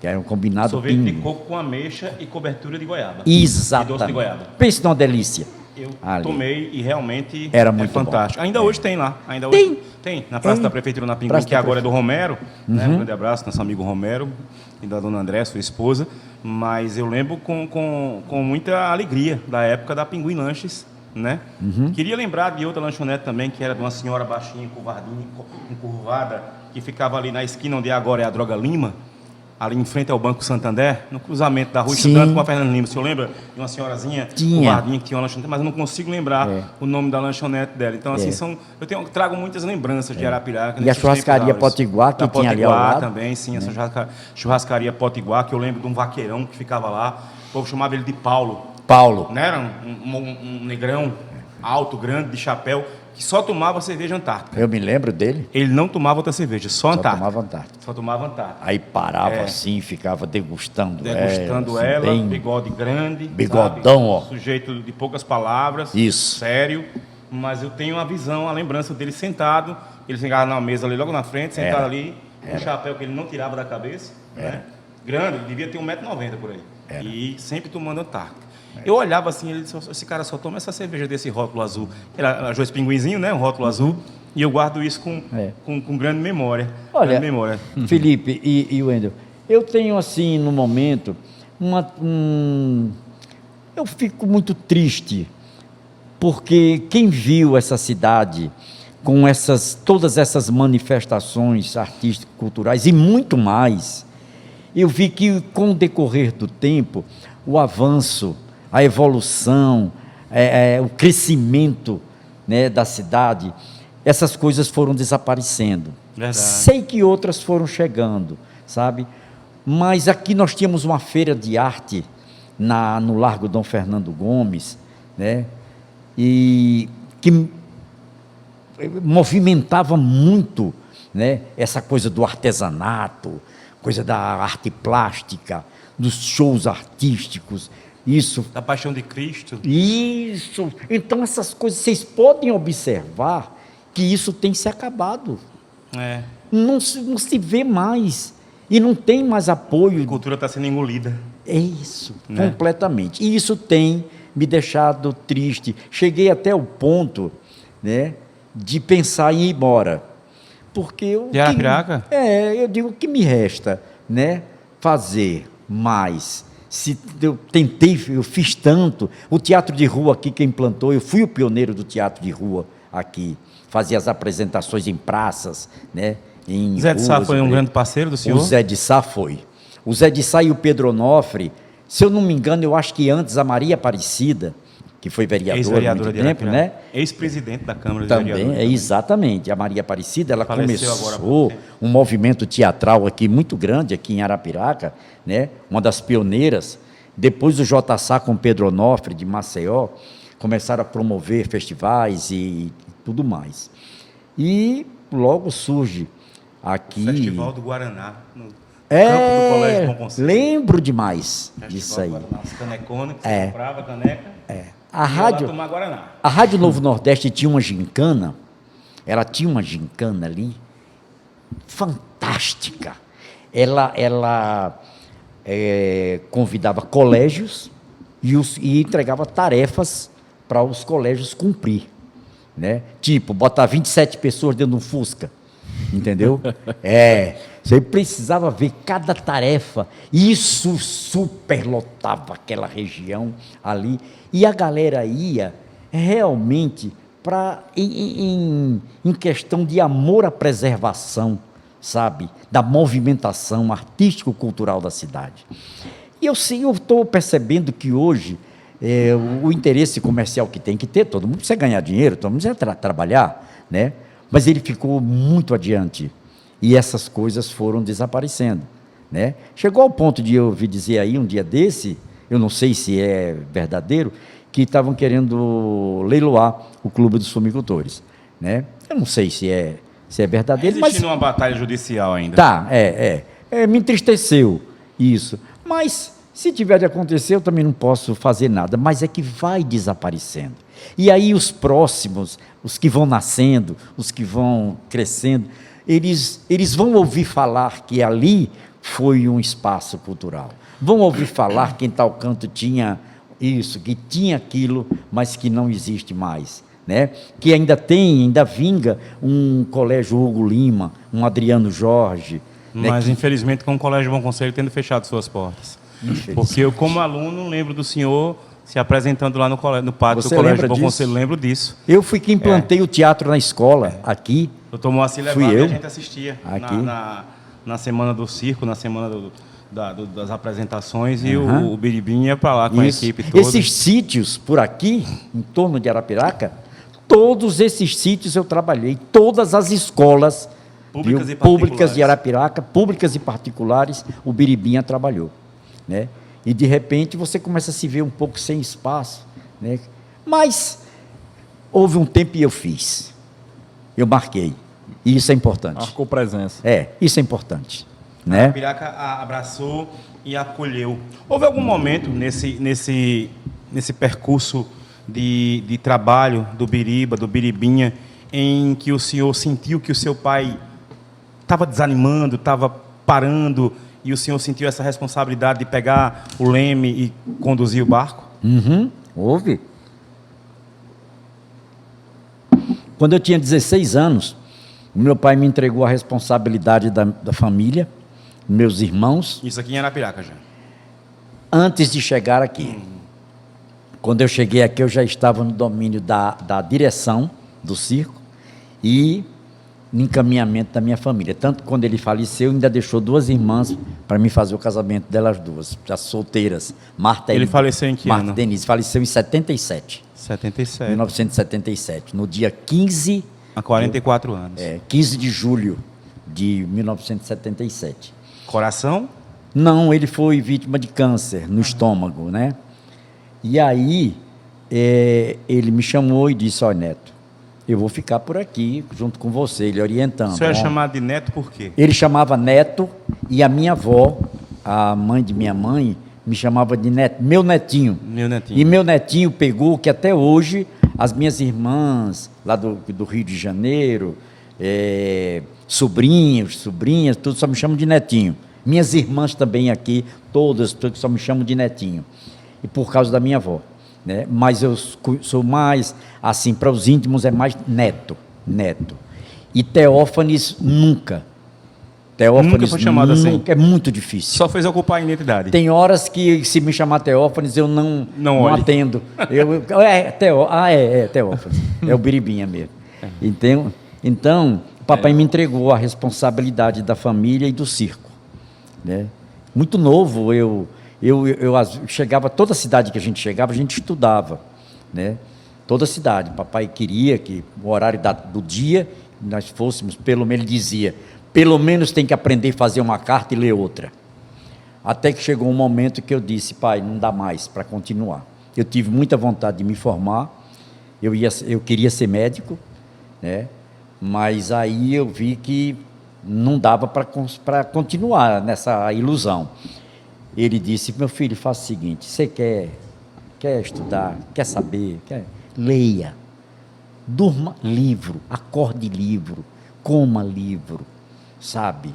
Que era um combinado Sorvete de Pinguim. coco com ameixa e cobertura de goiaba. E doce de Exatamente. goiaba. Pense numa delícia. Eu Ali. tomei e realmente Era muito fantástico. bom. Ainda hoje tem lá. Ainda Tem. hoje tem. Na Praça da Prefeitura, na Pinguim, Praça que da agora é do Romero. Né? Uhum. Um grande abraço, nosso amigo Romero e da dona André, sua esposa. Mas eu lembro com muita alegria da época da Pinguim Lanches. Né? Uhum. Queria lembrar de outra lanchonete também, que era de uma senhora baixinha, encurvada, que ficava ali na esquina onde agora é a Droga Lima, ali em frente ao Banco Santander, no cruzamento da Rua Sim. Estudante com a Fernando Lima. O senhor lembra de uma senhorazinha Tinha. curvadinha que tinha uma lanchonete, mas eu não consigo lembrar o nome da lanchonete dela. Então, assim, trago muitas lembranças de Arapiraca. E a nesses churrascaria tempos áureos. Potiguar, que Da tinha ali ao Potiguar lado. também, sim, essa churrascaria Potiguar, que eu lembro de um vaqueirão que ficava lá, o povo chamava ele de Paulo. Paulo. Não era um negrão alto, grande, de chapéu, que só tomava cerveja Antártica. Eu me lembro dele. Ele não tomava outra cerveja, só Antártica. Tomava Antártica. Só tomava Antártica. Aí parava assim, ficava degustando Degustando assim, ela, bem- bigode grande. Bigodão, sabe? ó. Sujeito de poucas palavras. Isso. Sério. Mas eu tenho uma visão, a lembrança dele sentado. Ele ficava na mesa ali, logo na frente, sentado ali, com um chapéu que ele não tirava da cabeça. Né? Grande, ele devia ter 1,90 m por aí. E sempre tomando Antártica. Eu olhava assim, ele disse, esse cara só toma essa cerveja desse rótulo azul. Era Joyce Pinguinzinho, né? Um rótulo azul. E eu guardo isso com grande memória. Olha, grande memória. Felipe e Wendel, eu tenho assim, no momento, eu fico muito triste, porque quem viu essa cidade com todas essas manifestações artísticas, culturais e muito mais, eu vi que com o decorrer do tempo, o avanço, a evolução, o crescimento, né, da cidade, essas coisas foram desaparecendo. Verdade. Sei que outras foram chegando, sabe? Mas aqui nós tínhamos uma feira de arte no Largo Dom Fernando Gomes, né? E que movimentava muito, né, essa coisa do artesanato, coisa da arte plástica, dos shows artísticos, isso. Da Paixão de Cristo. Isso. Então essas coisas, vocês podem observar que isso tem se acabado. É. Não se vê mais. E não tem mais A apoio. cultura está sendo engolida. É isso, Né? completamente. E isso tem me deixado triste. Cheguei até o ponto, né, de pensar em ir embora. Porque De Arapiraca? eu digo, o que me resta, né, fazer mais? Se eu tentei, eu fiz tanto. O teatro de rua aqui, quem implantou, eu fui o pioneiro do teatro de rua aqui. Fazia as apresentações em praças, né, em Zé de Sá ruas, foi um né? grande parceiro do senhor? O Zé de Sá foi. O Zé de Sá e o Pedro Onofre, se eu não me engano, eu acho que antes a Maria Aparecida, que foi vereadora há Ex-vereadora muito de tempo, Arapiraca. né? Ex-presidente da Câmara de Também, Vereadores. exatamente. A Maria Aparecida, ela Faleceu agora há pouco começou tempo. um movimento teatral aqui muito grande, aqui em Arapiraca, né? Uma das pioneiras. Depois o J. Sá com Pedro Onofre, de Maceió, começaram a promover festivais e tudo mais. E logo surge aqui... Festival do Guaraná, campo do Colégio Bom Conselho. Lembro demais disso aí. As caneconas que você comprava, caneca. A e ia lá rádio, tomar Guaraná. a Rádio Novo Nordeste tinha uma gincana, ela tinha uma gincana ali, fantástica. Ela convidava colégios e entregava tarefas para os colégios cumprir, né? Tipo, botar 27 pessoas dentro de um Fusca, entendeu? Você precisava ver cada tarefa. Isso superlotava aquela região ali. E a galera ia realmente em questão de amor à preservação, sabe? Da movimentação artístico-cultural da cidade. E eu estou percebendo que hoje o interesse comercial que tem que ter, todo mundo precisa ganhar dinheiro, todo mundo precisa trabalhar, né? Mas ele ficou muito adiante. E essas coisas foram desaparecendo, né? Chegou ao ponto de eu ouvir dizer aí, um dia desse, eu não sei se é verdadeiro, que estavam querendo leiloar o Clube dos Fumicultores, né? Eu não sei se é verdadeiro, mas... Existe uma batalha judicial ainda. Tá, me entristeceu isso. Mas, se tiver de acontecer, eu também não posso fazer nada. Mas é que vai desaparecendo. E aí os próximos, os que vão nascendo, os que vão crescendo, eles vão ouvir falar que ali foi um espaço cultural. Vão ouvir falar que em tal canto tinha isso, que tinha aquilo, mas que não existe mais, né? Que ainda vinga um colégio Hugo Lima, um Adriano Jorge. Mas, infelizmente, com o Colégio Bom Conselho tendo fechado suas portas. Porque eu, como aluno, lembro do senhor se apresentando lá no pátio do Colégio Bom Conselho. Lembro disso. Eu fui que implantei o teatro na escola, aqui. Doutor Moacir levava e a gente assistia aqui. Na semana do circo, na semana das apresentações, e o Biribinha ia para lá com a equipe toda. Esses sítios por aqui, em torno de Arapiraca, todos esses sítios eu trabalhei, todas as escolas públicas de Arapiraca, públicas e particulares, o Biribinha trabalhou, né? E de repente você começa a se ver um pouco sem espaço, né? Mas houve um tempo e eu marquei, e isso é importante. Marcou presença. Isso é importante, né? Arapiraca abraçou e acolheu. Houve algum momento nesse percurso de trabalho do Biribinha, em que o senhor sentiu que o seu pai estava desanimando, estava parando, e o senhor sentiu essa responsabilidade de pegar o leme e conduzir o barco? Houve. Quando eu tinha 16 anos, meu pai me entregou a responsabilidade da família, meus irmãos. Isso aqui em Arapiraca já? Antes de chegar aqui. Quando eu cheguei aqui, eu já estava no domínio da direção do circo e no encaminhamento da minha família. Tanto que quando ele faleceu, ainda deixou 2 irmãs para mim fazer o casamento delas 2, as solteiras. Ele faleceu em que ano? Marta Denise faleceu em 77. 1977, no dia 15... Há 44 anos. 15 de julho de 1977. Coração? Não, ele foi vítima de câncer no estômago, né? E aí, ele me chamou e disse, olha, Neto, eu vou ficar por aqui junto com você, ele orientando. O senhor é chamado de Neto por quê? Ele chamava Neto e a minha avó, a mãe de minha mãe, me chamava de Neto, meu netinho. Meu netinho. E meu netinho pegou que até hoje as minhas irmãs lá do Rio de Janeiro, sobrinhas, todos só me chamam de netinho. Minhas irmãs também aqui, todas só me chamam de netinho. E por causa da minha avó, né? Mas eu sou mais, assim, para os íntimos é mais Neto. E Teófanes nunca. Nunca foi chamado assim? É muito difícil. Só fez ocupar a identidade. Tem horas que, se me chamar Teófanes, eu não atendo. Teófanes. É o Biribinha mesmo. Então, o papai me entregou a responsabilidade da família e do circo, né? Muito novo, eu chegava, toda cidade que a gente chegava, a gente estudava, né? Toda cidade. Papai queria que o horário do dia nós fôssemos, pelo menos ele dizia, pelo menos tem que aprender a fazer uma carta e ler outra. Até que chegou um momento que eu disse, pai, não dá mais para continuar. Eu tive muita vontade de me formar, eu queria ser médico, né? Mas aí eu vi que não dava para continuar nessa ilusão. Ele disse: meu filho, faça o seguinte, você quer estudar, quer saber, leia, durma livro, acorde livro, coma livro, sabe?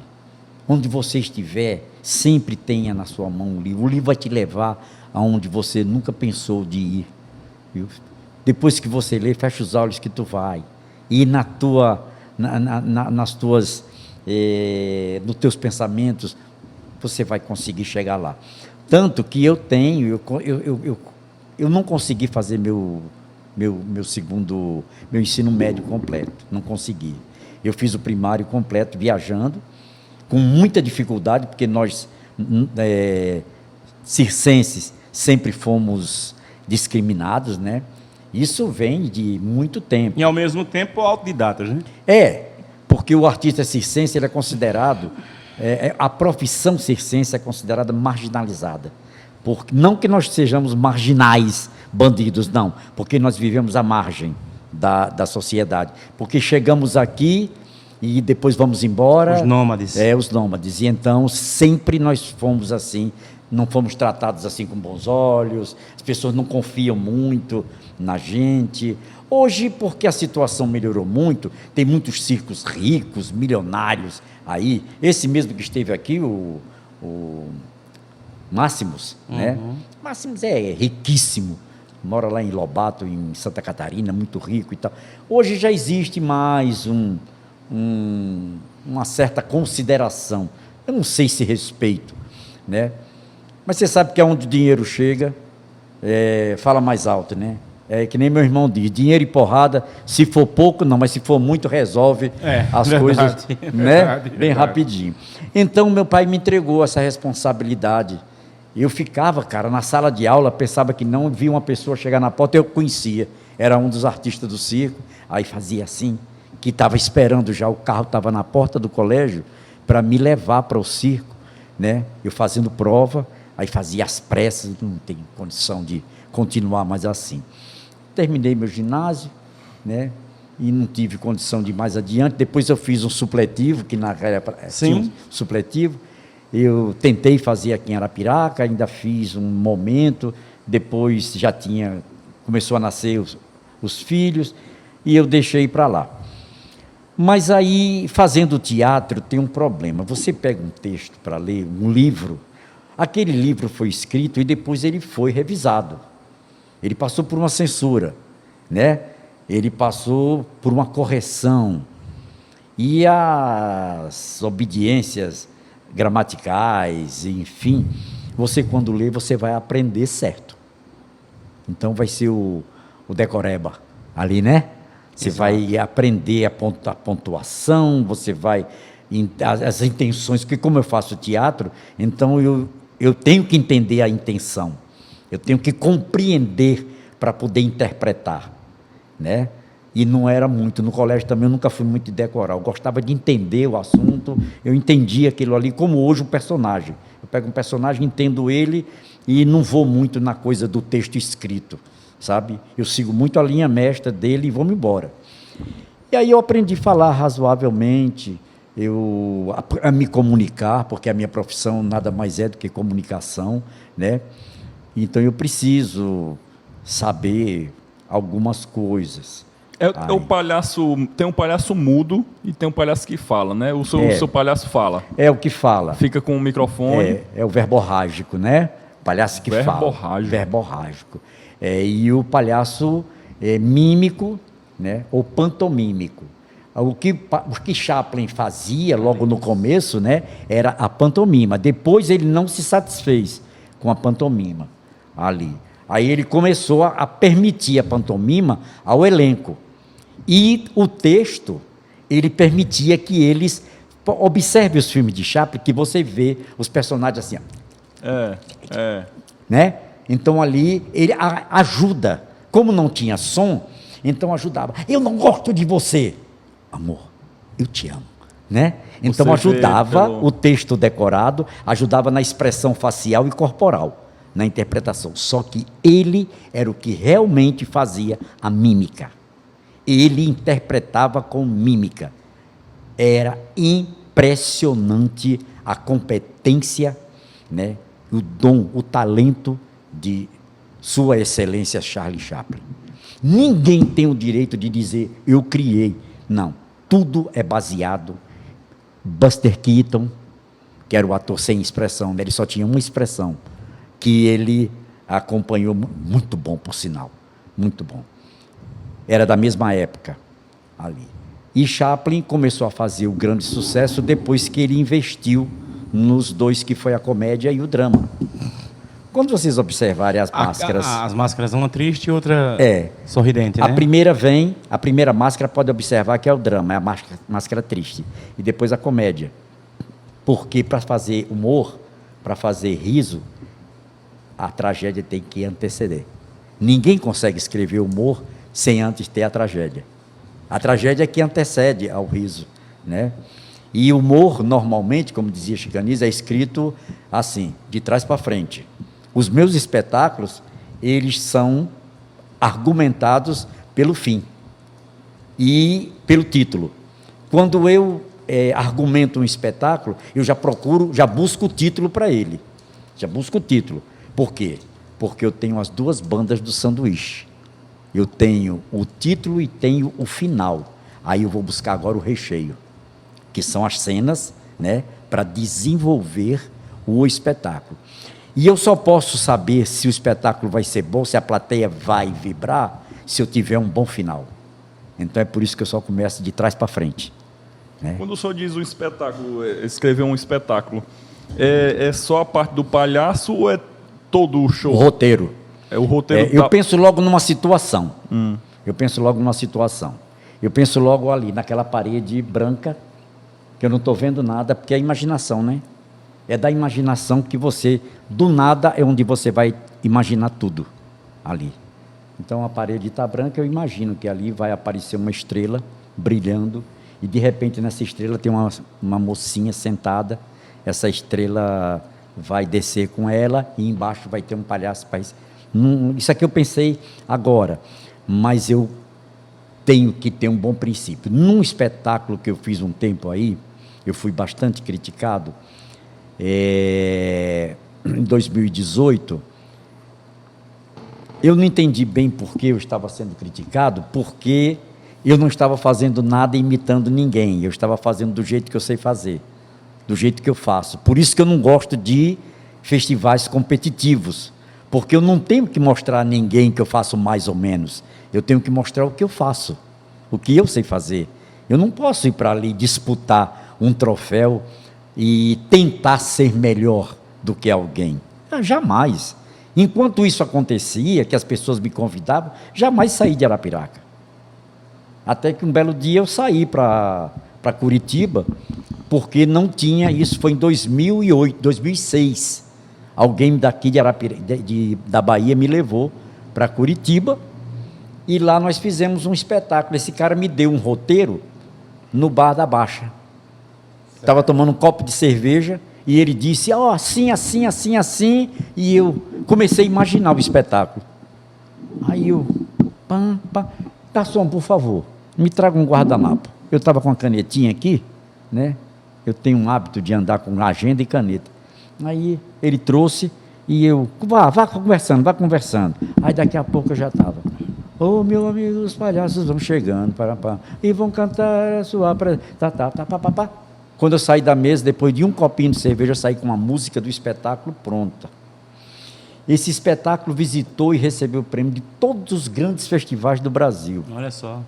Onde você estiver, sempre tenha na sua mão um livro. O livro vai te levar aonde você nunca pensou de ir. Viu? Depois que você lê, fecha os olhos que tu vai. E nas nos teus pensamentos, você vai conseguir chegar lá. Tanto que eu não consegui fazer meu ensino médio completo. Não consegui. Eu fiz o primário completo viajando, com muita dificuldade, porque nós, circenses, sempre fomos discriminados, né? Isso vem de muito tempo. E, ao mesmo tempo, autodidatas, né? Porque o artista circense ele é considerado, a profissão circense é considerada marginalizada. Não que nós sejamos marginais, bandidos, não, porque nós vivemos à margem da sociedade. Porque chegamos aqui e depois vamos embora. Os nômades. Os nômades. E então, sempre nós fomos assim, não fomos tratados assim com bons olhos, as pessoas não confiam muito na gente. Hoje, porque a situação melhorou muito, tem muitos circos ricos, milionários aí. Esse mesmo que esteve aqui, o Máximos, né? Máximos é riquíssimo, mora lá em Lobato, em Santa Catarina, muito rico e tal. Hoje já existe mais uma certa consideração, eu não sei se respeito, né? Mas você sabe que aonde o dinheiro chega, fala mais alto, né? É que nem meu irmão diz, dinheiro e porrada, se for pouco não, mas se for muito resolve as coisas, né? Bem rapidinho. Então meu pai me entregou essa responsabilidade. Eu ficava, cara, na sala de aula, pensava que não, via uma pessoa chegar na porta, eu conhecia, era um dos artistas do circo, aí fazia assim, que estava esperando já, o carro estava na porta do colégio para me levar para o circo, né? Eu fazendo prova, aí fazia as pressas, não tem condição de continuar mais assim. Terminei meu ginásio, né? E não tive condição de ir mais adiante. Depois eu fiz um supletivo, que na época tinha um supletivo. Eu tentei fazer aqui em Arapiraca, ainda fiz um momento, depois já começou a nascer os filhos, e eu deixei para lá. Mas aí, fazendo teatro, tem um problema. Você pega um texto para ler, um livro, aquele livro foi escrito e depois ele foi revisado. Ele passou por uma censura, né? Ele passou por uma correção. E as obediências gramaticais, enfim, você quando lê, você vai aprender certo. Então vai ser o decoreba ali, né? Você vai aprender a pontuação, você vai... as intenções, porque como eu faço teatro, então eu tenho que entender a intenção. Eu tenho que compreender para poder interpretar, né? E não era muito, no colégio também eu nunca fui muito de decorar, eu gostava de entender o assunto, eu entendia aquilo ali, como hoje o personagem. Eu pego um personagem, entendo ele e não vou muito na coisa do texto escrito, sabe? Eu sigo muito a linha mestra dele e vou-me embora. E aí eu aprendi a falar razoavelmente, a me comunicar, porque a minha profissão nada mais é do que comunicação, né? Então eu preciso saber algumas coisas. O palhaço, tem um palhaço mudo e tem um palhaço que fala, né? O seu palhaço fala. É o que fala. Fica com o microfone. É o verborrágico, né? O palhaço que fala. Verborrágico. E o palhaço mímico, né? Ou pantomímico. O que Chaplin fazia logo no começo, né? Era a pantomima. Depois ele não se satisfez com a pantomima ali. Aí ele começou a permitir a pantomima ao elenco. E o texto, ele permitia que eles... Observe os filmes de Chaplin, que você vê os personagens assim, ó. Né? Então ali, ele ajuda. Como não tinha som, então ajudava. Eu não gosto de você. Amor, eu te amo. Né? Então ajudava o texto decorado, ajudava na expressão facial e corporal, na interpretação. Só que ele era o que realmente fazia a mímica. Ele interpretava com mímica. Era impressionante a competência, né, o dom, o talento de Sua Excelência Charlie Chaplin. Ninguém tem o direito de dizer, eu criei. Não, tudo é baseado. Buster Keaton, que era o ator sem expressão, né? Ele só tinha uma expressão, que ele acompanhou, muito bom, por sinal, muito bom. Era da mesma época, ali. E Chaplin começou a fazer o grande sucesso depois que ele investiu nos dois, que foi a comédia e o drama. Quando vocês observarem as máscaras... As máscaras, uma triste e outra sorridente, né? A primeira máscara, pode observar que é o drama, é a máscara triste. E depois a comédia. Porque para fazer humor, para fazer riso, a tragédia tem que anteceder. Ninguém consegue escrever humor sem antes ter a tragédia. A tragédia é que antecede ao riso, né? E o humor, normalmente, como dizia Chicanis, é escrito assim, de trás para frente. Os meus espetáculos, eles são argumentados pelo fim e pelo título. Quando eu argumento um espetáculo, eu já busco o título para ele. Já busco o título. Por quê? Porque eu tenho as duas bandas do sanduíche. Eu tenho o título e tenho o final. Aí eu vou buscar agora o recheio, que são as cenas, né, para desenvolver o espetáculo. E eu só posso saber se o espetáculo vai ser bom, se a plateia vai vibrar, se eu tiver um bom final. Então é por isso que eu só começo de trás para frente, né? Quando o senhor diz um espetáculo, escrever um espetáculo, é só a parte do palhaço ou é todo o show? O roteiro. É o roteiro. Eu penso logo numa situação. Eu penso logo numa situação. Eu penso logo ali, naquela parede branca, que eu não estou vendo nada, porque é a imaginação, né? É da imaginação que você, do nada, é onde você vai imaginar tudo ali. Então a parede está branca, eu imagino que ali vai aparecer uma estrela brilhando, e de repente nessa estrela tem uma mocinha sentada, essa estrela vai descer com ela, e embaixo vai ter um palhaço. Isso aqui eu pensei agora, mas eu tenho que ter um bom princípio. Num espetáculo que eu fiz um tempo aí, eu fui bastante criticado, em 2018, eu não entendi bem por que eu estava sendo criticado, porque eu não estava fazendo nada imitando ninguém, eu estava fazendo do jeito que eu sei fazer, do jeito que eu faço. Por isso que eu não gosto de festivais competitivos, porque eu não tenho que mostrar a ninguém que eu faço mais ou menos, eu tenho que mostrar o que eu faço, o que eu sei fazer. Eu não posso ir para ali disputar um troféu e tentar ser melhor do que alguém. Jamais. Enquanto isso acontecia, que as pessoas me convidavam, jamais saí de Arapiraca. Até que um belo dia eu saí para Curitiba, porque não tinha, isso foi em 2008, 2006. Alguém daqui da Bahia me levou para Curitiba, e lá nós fizemos um espetáculo. Esse cara me deu um roteiro no Bar da Baixa. Estava tomando um copo de cerveja e ele disse, assim, assim, assim, assim, e eu comecei a imaginar o espetáculo. Aí eu, garçom, por favor, me traga um guardanapo. Eu estava com a canetinha aqui, né? Eu tenho um hábito de andar com agenda e caneta. Aí ele trouxe e eu, vá conversando, vá conversando. Aí daqui a pouco eu já estava, meu amigo, os palhaços vão chegando, e vão cantar a sua... Quando eu saí da mesa, depois de um copinho de cerveja, eu saí com a música do espetáculo pronta. Esse espetáculo visitou e recebeu o prêmio de todos os grandes festivais do Brasil. Olha só.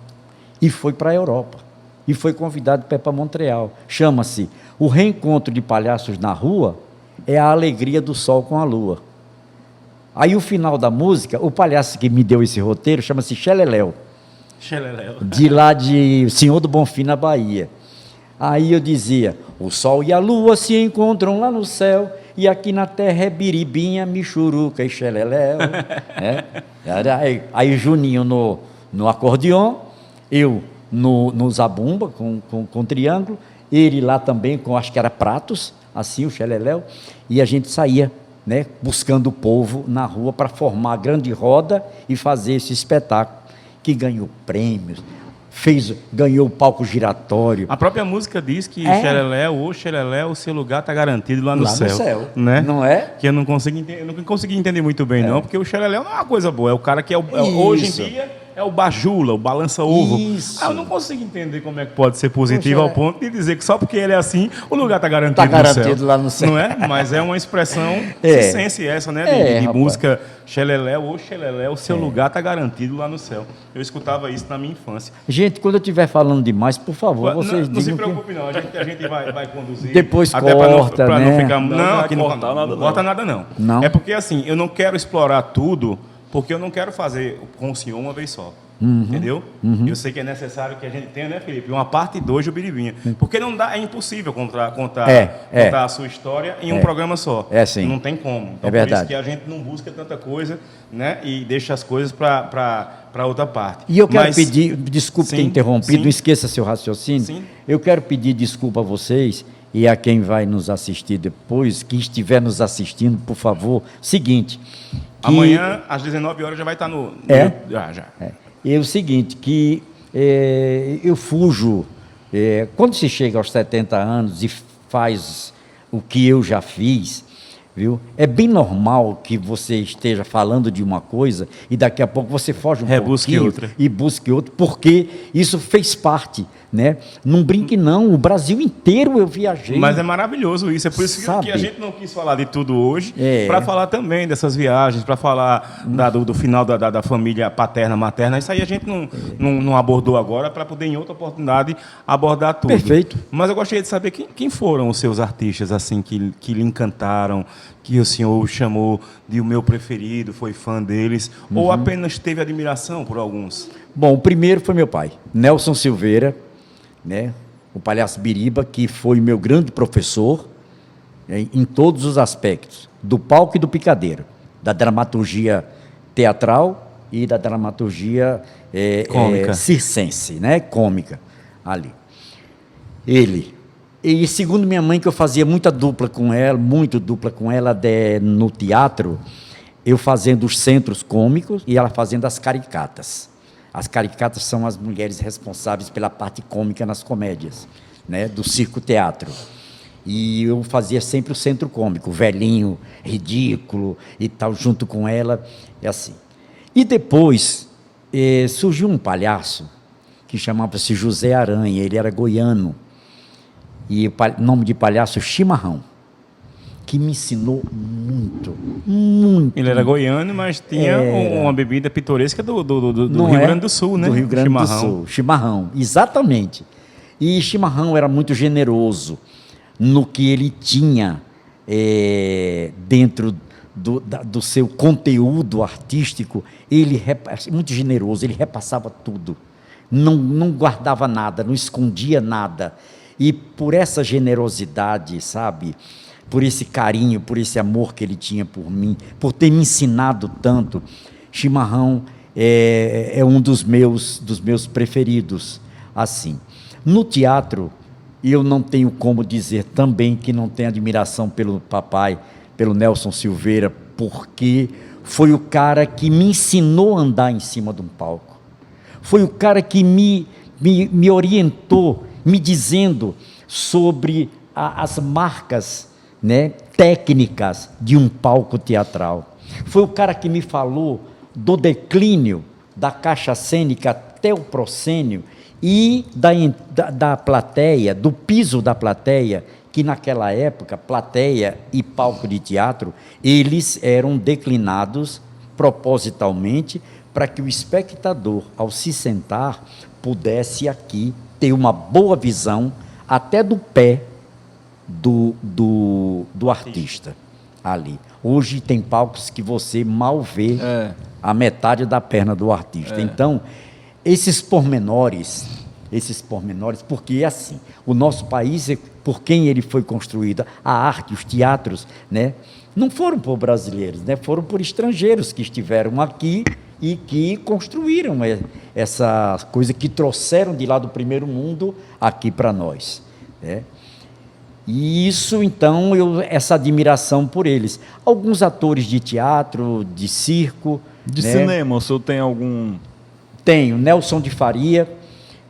E foi para a Europa. E foi convidado para ir para Montreal. Chama-se O Reencontro de Palhaços na Rua, é a alegria do sol com a lua. Aí o final da música, o palhaço que me deu esse roteiro, chama-se Xeleléu. Xeleléu. De lá de Senhor do Bonfim, na Bahia. Aí eu dizia, o sol e a lua se encontram lá no céu, e aqui na terra é biribinha, michuruca e xeleléu. Aí Juninho no acordeon, eu no zabumba, com triângulo, ele lá também, com acho que era pratos, assim, o xeleléu, e a gente saía, né, buscando o povo na rua para formar a grande roda e fazer esse espetáculo, que ganhou prêmios. ganhou o palco giratório. A própria música diz que xerelé, o seu lugar está garantido lá no Lá céu. no céu, né? não é? Que eu não consegui entender muito bem, não, porque o xerelé não é uma coisa boa. É o cara que hoje em dia é o bajula, o balança-ovo. Isso. Eu não consigo entender como é que pode ser positivo Poxa, ao ponto de dizer que só porque ele é assim, o lugar está garantido, Tá garantido lá no céu. Não é? Mas é uma expressão É. circense essa, né? De rapaz. música xelelé, o seu lugar está garantido lá no céu. Eu escutava isso na minha infância. Gente, quando eu estiver falando demais, por favor, Não, vocês não se digam preocupe, não. A gente vai conduzir. Depois até corta, pra não né? ficar. Não, aqui não cortar nada, não corta nada, não. Não? É porque, assim, eu não quero explorar tudo, porque eu não quero fazer com o senhor uma vez só. Entendeu? Eu sei que é necessário que a gente tenha, né, Felipe? Uma parte 2 de Biribinha. Porque não dá, é impossível contar a sua história em um programa só. É, sim. Não tem como. Então, É verdade. por isso que a gente não busca tanta coisa, né? E deixa as coisas para outra parte. E eu quero pedir, desculpe ter Sim, interrompido, sim. não esqueça seu raciocínio. Sim. Eu quero pedir desculpa a vocês e a quem vai nos assistir depois, que estiver nos assistindo, por favor. Seguinte. Amanhã, às 19 horas, já vai estar no. Já. É o seguinte, que eu fujo, quando se chega aos 70 anos e faz o que eu já fiz, viu? É bem normal que você esteja falando de uma coisa e daqui a pouco você foge Rebusque pouquinho outra. e busque outra, porque isso fez parte, né? Não brinque não, o Brasil inteiro eu viajei. Mas é maravilhoso isso, é por isso Sabe? que a gente não quis falar de tudo hoje, É. para falar também dessas viagens, para falar do final da família paterna, materna. Isso aí a gente não abordou agora, para poder em outra oportunidade abordar tudo. Perfeito. Mas eu gostaria de saber quem foram os seus artistas assim que lhe encantaram, que o senhor chamou de o meu preferido, foi fã deles, ou apenas teve admiração por alguns? Bom, o primeiro foi meu pai, Nelson Silveira, né? O Palhaço Biriba, que foi meu grande professor em todos os aspectos, do palco e do picadeiro, da dramaturgia teatral e da dramaturgia Cômica. circense, né? Cômica, ali. Ele. E segundo minha mãe, que eu fazia muito dupla com ela no teatro, eu fazendo os centros cômicos e ela fazendo as caricatas. As caricatas são as mulheres responsáveis pela parte cômica nas comédias, né, do circo-teatro. E eu fazia sempre o centro cômico, velhinho, ridículo e tal, junto com ela, assim. E depois surgiu um palhaço que chamava-se José Aranha, ele era goiano, e o nome de palhaço Chimarrão, que me ensinou muito, muito. Ele era goiano, mas tinha uma bebida pitoresca do Rio Grande do Sul, né? Do Rio Grande Chimarrão. do Sul, chimarrão, exatamente. E Chimarrão era muito generoso no que ele tinha dentro do seu conteúdo artístico. Ele muito generoso, ele repassava tudo, não guardava nada, não escondia nada. E por essa generosidade, sabe, por esse carinho, por esse amor que ele tinha por mim, por ter me ensinado tanto, Chimarrão é um dos meus preferidos, assim. No teatro, eu não tenho como dizer também que não tenho admiração pelo papai, pelo Nelson Silveira, porque foi o cara que me ensinou a andar em cima de um palco. Foi o cara que me orientou, me dizendo sobre as marcas, né, técnicas de um palco teatral. Foi o cara que me falou do declínio da caixa cênica até o proscênio e da plateia, do piso da plateia, que naquela época, plateia e palco de teatro, eles eram declinados propositalmente para que o espectador, ao se sentar, pudesse aqui ter uma boa visão até do pé do artista ali. Hoje tem palcos que você mal vê a metade da perna do artista. Então, esses pormenores, porque é assim, o nosso país, por quem ele foi construído, a arte, os teatros, né, não foram por brasileiros, né, foram por estrangeiros que estiveram aqui e que construíram essa coisa, que trouxeram de lá do primeiro mundo aqui para nós, né? E isso, então, essa admiração por eles. Alguns atores de teatro, de circo. De né? cinema, o senhor tem algum... Tenho, Nelson de Faria,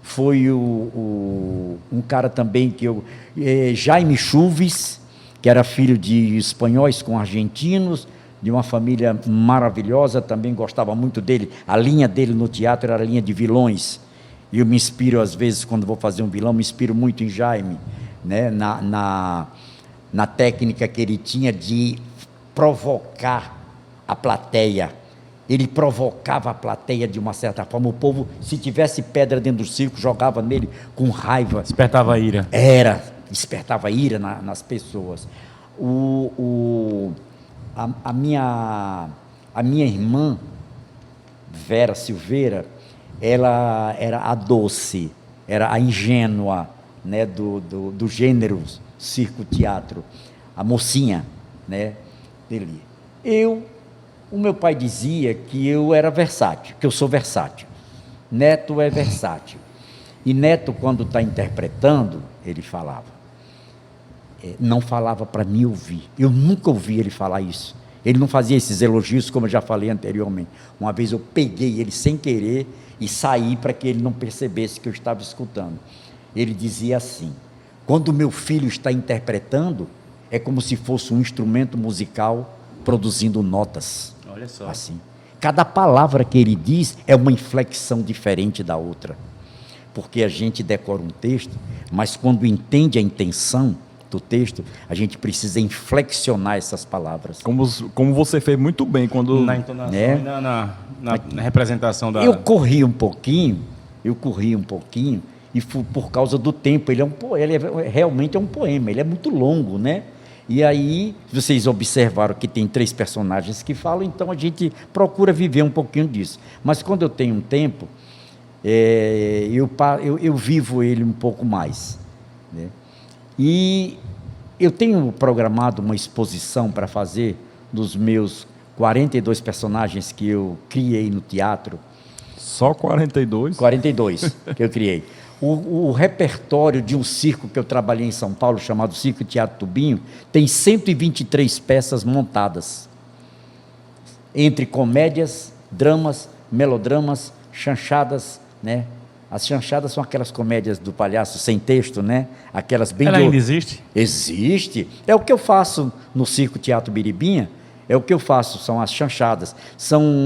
foi um cara também que Jaime Chuves, que era filho de espanhóis com argentinos, de uma família maravilhosa, também gostava muito dele. A linha dele no teatro era a linha de vilões. E eu me inspiro, às vezes, quando vou fazer um vilão, me inspiro muito em Jaime, né? Na técnica que ele tinha de provocar a plateia. Ele provocava a plateia de uma certa forma. O povo, se tivesse pedra dentro do circo, jogava nele com raiva. Despertava a ira. Despertava ira nas pessoas. A minha irmã, Vera Silveira, ela era a doce, era a ingênua, né, do gênero circo-teatro, a mocinha, né, dele. O meu pai dizia que eu era versátil, que eu sou versátil. Neto é versátil. E Neto, quando está interpretando, ele falava. Não falava para mim ouvir. Eu nunca ouvi ele falar isso. Ele não fazia esses elogios, como eu já falei anteriormente. Uma vez eu peguei ele sem querer e saí para que ele não percebesse que eu estava escutando. Ele dizia assim: quando meu filho está interpretando, é como se fosse um instrumento musical produzindo notas. Olha só. Assim. Cada palavra que ele diz é uma inflexão diferente da outra. Porque a gente decora um texto, mas quando entende a intenção do texto, a gente precisa inflexionar essas palavras. Como você fez muito bem quando... Na entonação e na representação da... Eu corri um pouquinho, e por causa do tempo. Ele realmente é um poema, ele é muito longo, né? E aí, vocês observaram que tem 3 personagens que falam, então a gente procura viver um pouquinho disso. Mas quando eu tenho um tempo, eu vivo ele um pouco mais, né? E eu tenho programado uma exposição para fazer dos meus 42 personagens que eu criei no teatro. Só 42? 42 que eu criei. O repertório de um circo que eu trabalhei em São Paulo, chamado Circo Teatro Tubinho, tem 123 peças montadas, entre comédias, dramas, melodramas, chanchadas, né? As chanchadas são aquelas comédias do palhaço sem texto, né? Aquelas bem... Ela ainda existe? Existe. É o que eu faço no Circo Teatro Biribinha, é o que eu faço, são as chanchadas.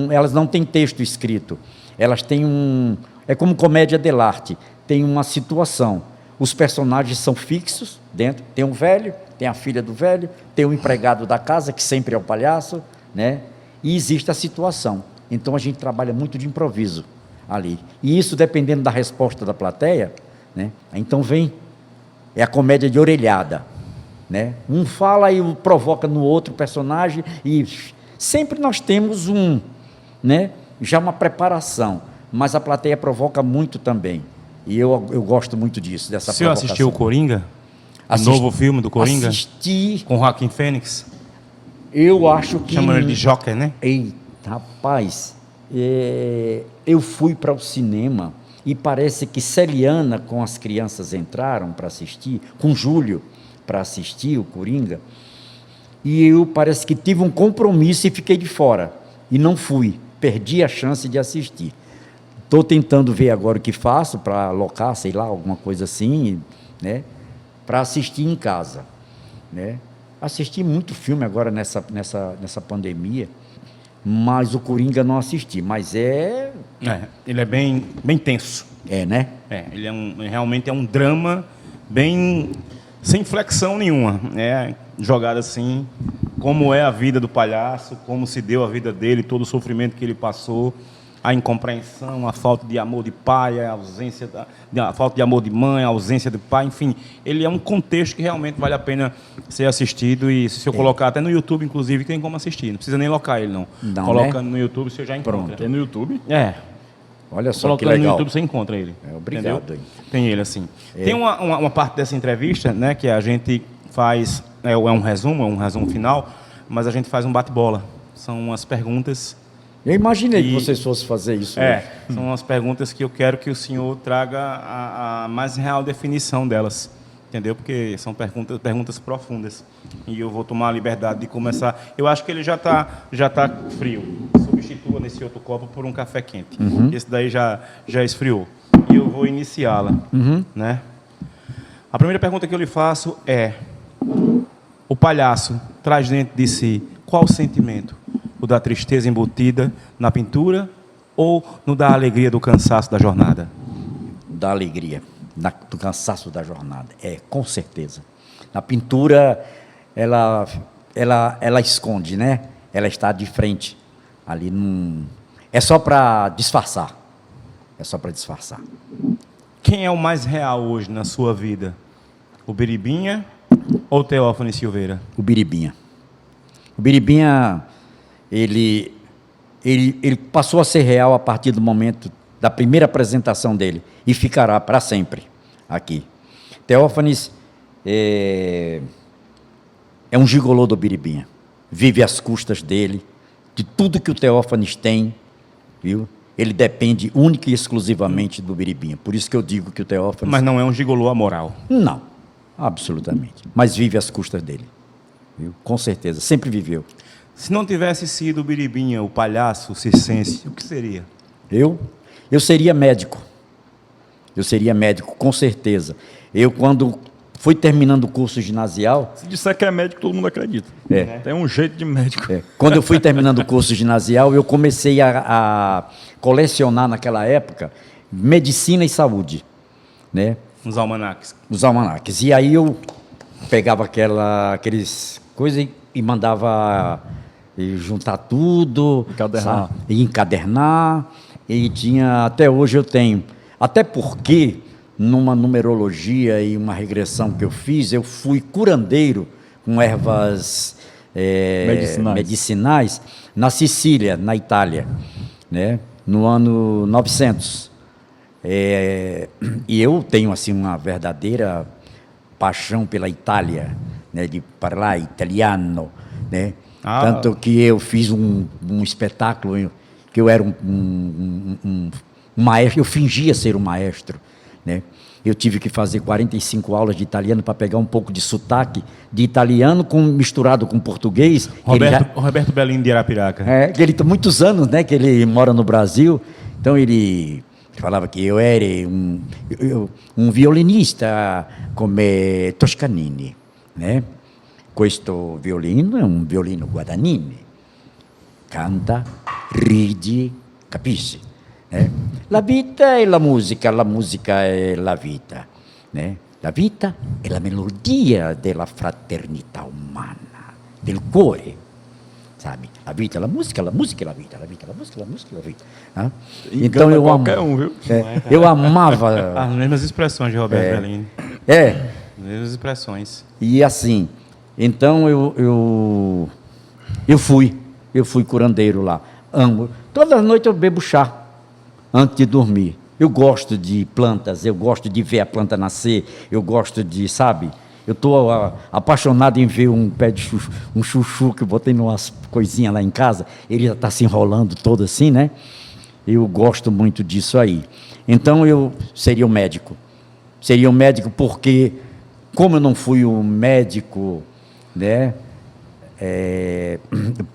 Elas não têm texto escrito, elas têm é como comédia dell'arte, tem uma situação. Os personagens são fixos dentro, tem um velho, tem a filha do velho, tem o empregado da casa, que sempre é o palhaço, né? E existe a situação. Então a gente trabalha muito de improviso ali. E isso, dependendo da resposta da plateia, né? Então é a comédia de orelhada, né? Um fala e provoca no outro personagem, e sempre nós temos né? Já uma preparação, mas a plateia provoca muito também. E eu gosto muito disso, dessa provocação. Você assistiu o Coringa? O novo filme do Coringa? Assisti. Com Joaquin Phoenix? Eu acho que... Chamam ele de Joker, né? Eita, rapaz, eu fui para o cinema e parece que Celiana com as crianças entraram para assistir, com Júlio para assistir o Coringa, e eu parece que tive um compromisso e fiquei de fora, e não fui, perdi a chance de assistir. Estou tentando ver agora o que faço para alocar, sei lá, alguma coisa assim, né, para assistir em casa, né? Assisti muito filme agora nessa pandemia, mas o Coringa não assisti, mas ele é bem tenso. Né? Ele realmente é um drama bem sem flexão nenhuma. Jogado assim, como é a vida do palhaço, como se deu a vida dele, todo o sofrimento que ele passou, a incompreensão, a falta de amor de pai, a falta de amor de mãe, a ausência de pai, enfim, ele é um contexto que realmente vale a pena ser assistido, e se eu colocar até no YouTube, inclusive, tem como assistir, não precisa nem locar ele, não. Colocando, né? No YouTube, você já encontra. Pronto. Tem no YouTube? Olha só que legal. legal. No YouTube você encontra ele. Obrigado. Tem ele, assim. Tem uma parte dessa entrevista, né, que a gente faz, é um resumo final, mas a gente faz um bate-bola. São umas perguntas... Eu imaginei que vocês fossem fazer isso. São umas perguntas que eu quero que o senhor traga a mais real definição delas, entendeu? Porque são perguntas profundas. E eu vou tomar a liberdade de começar. Eu acho que ele já tá frio. Substitua nesse outro copo por um café quente. Esse daí já esfriou. e eu vou iniciá-la, né? A primeira pergunta que eu lhe faço é: o palhaço traz dentro de si qual sentimento? O da tristeza embutida na pintura ou no da alegria do cansaço da jornada? Da alegria, do cansaço da jornada, com certeza. Na pintura, ela esconde, né? Ela está de frente, ali é só para disfarçar, Quem é o mais real hoje na sua vida? O Biribinha ou o Teófane Silveira? O Biribinha. O Biribinha, ele passou a ser real a partir do momento da primeira apresentação dele e ficará para sempre aqui. Teófanes é um gigolô do Biribinha. Vive às custas dele, de tudo que o Teófanes tem, viu? Ele depende única e exclusivamente do Biribinha. Por isso que eu digo que o Teófanes... Mas não é um gigolô amoral. Não, absolutamente. Mas vive às custas dele, viu? Com certeza, sempre viveu. Se não tivesse sido o Biribinha, o palhaço, o circense, o que seria? Eu seria médico. Eu seria médico, com certeza. Eu, quando fui terminando o curso ginasial... Se disser que é médico, todo mundo acredita. Tem um jeito de médico. Quando eu fui terminando o curso ginasial, eu comecei a colecionar, naquela época, medicina e saúde, né? Os almanaques. Os almanaques. E aí eu pegava aqueles coisas e mandava juntar tudo, Encadernar. E encadernar. E tinha, até hoje eu tenho. Até porque, numa numerologia e uma regressão que eu fiz, eu fui curandeiro com ervas medicinais na Sicília, na Itália, né? No ano 900. E eu tenho assim uma verdadeira paixão pela Itália, né? De falar italiano, né? Tanto que eu fiz um espetáculo que eu era um maestro, eu fingia ser um maestro, né? Eu tive que fazer 45 aulas de italiano para pegar um pouco de sotaque de italiano misturado com português. Roberto Bellini de Arapiraca. Que ele tem muitos anos, né, que ele mora no Brasil. Então ele falava que eu era um violinista come Toscanini, né? Questo violino è un violino Guadagnini. Canta, ride, capisci? La vita è la musica è la vita, né? La vita è la melodia della fraternità umana, del cuore, sabe? La vita è la musica è la vita, la vita è la musica, la musica è la vita. Então eu qualquer viu? Eu amava As mesmas expressões de Roberto Bellini. As mesmas expressões. E assim, então eu fui curandeiro lá. Amo. Toda noite eu bebo chá antes de dormir. Eu gosto de plantas, eu gosto de ver a planta nascer, eu gosto de, sabe? Eu estou apaixonado em ver um pé de chuchu, um chuchu que eu botei numas coisinhas lá em casa, ele já está se enrolando todo assim, né? Eu gosto muito disso aí. Então eu seria um médico. Seria um médico porque, como eu não fui um médico, né?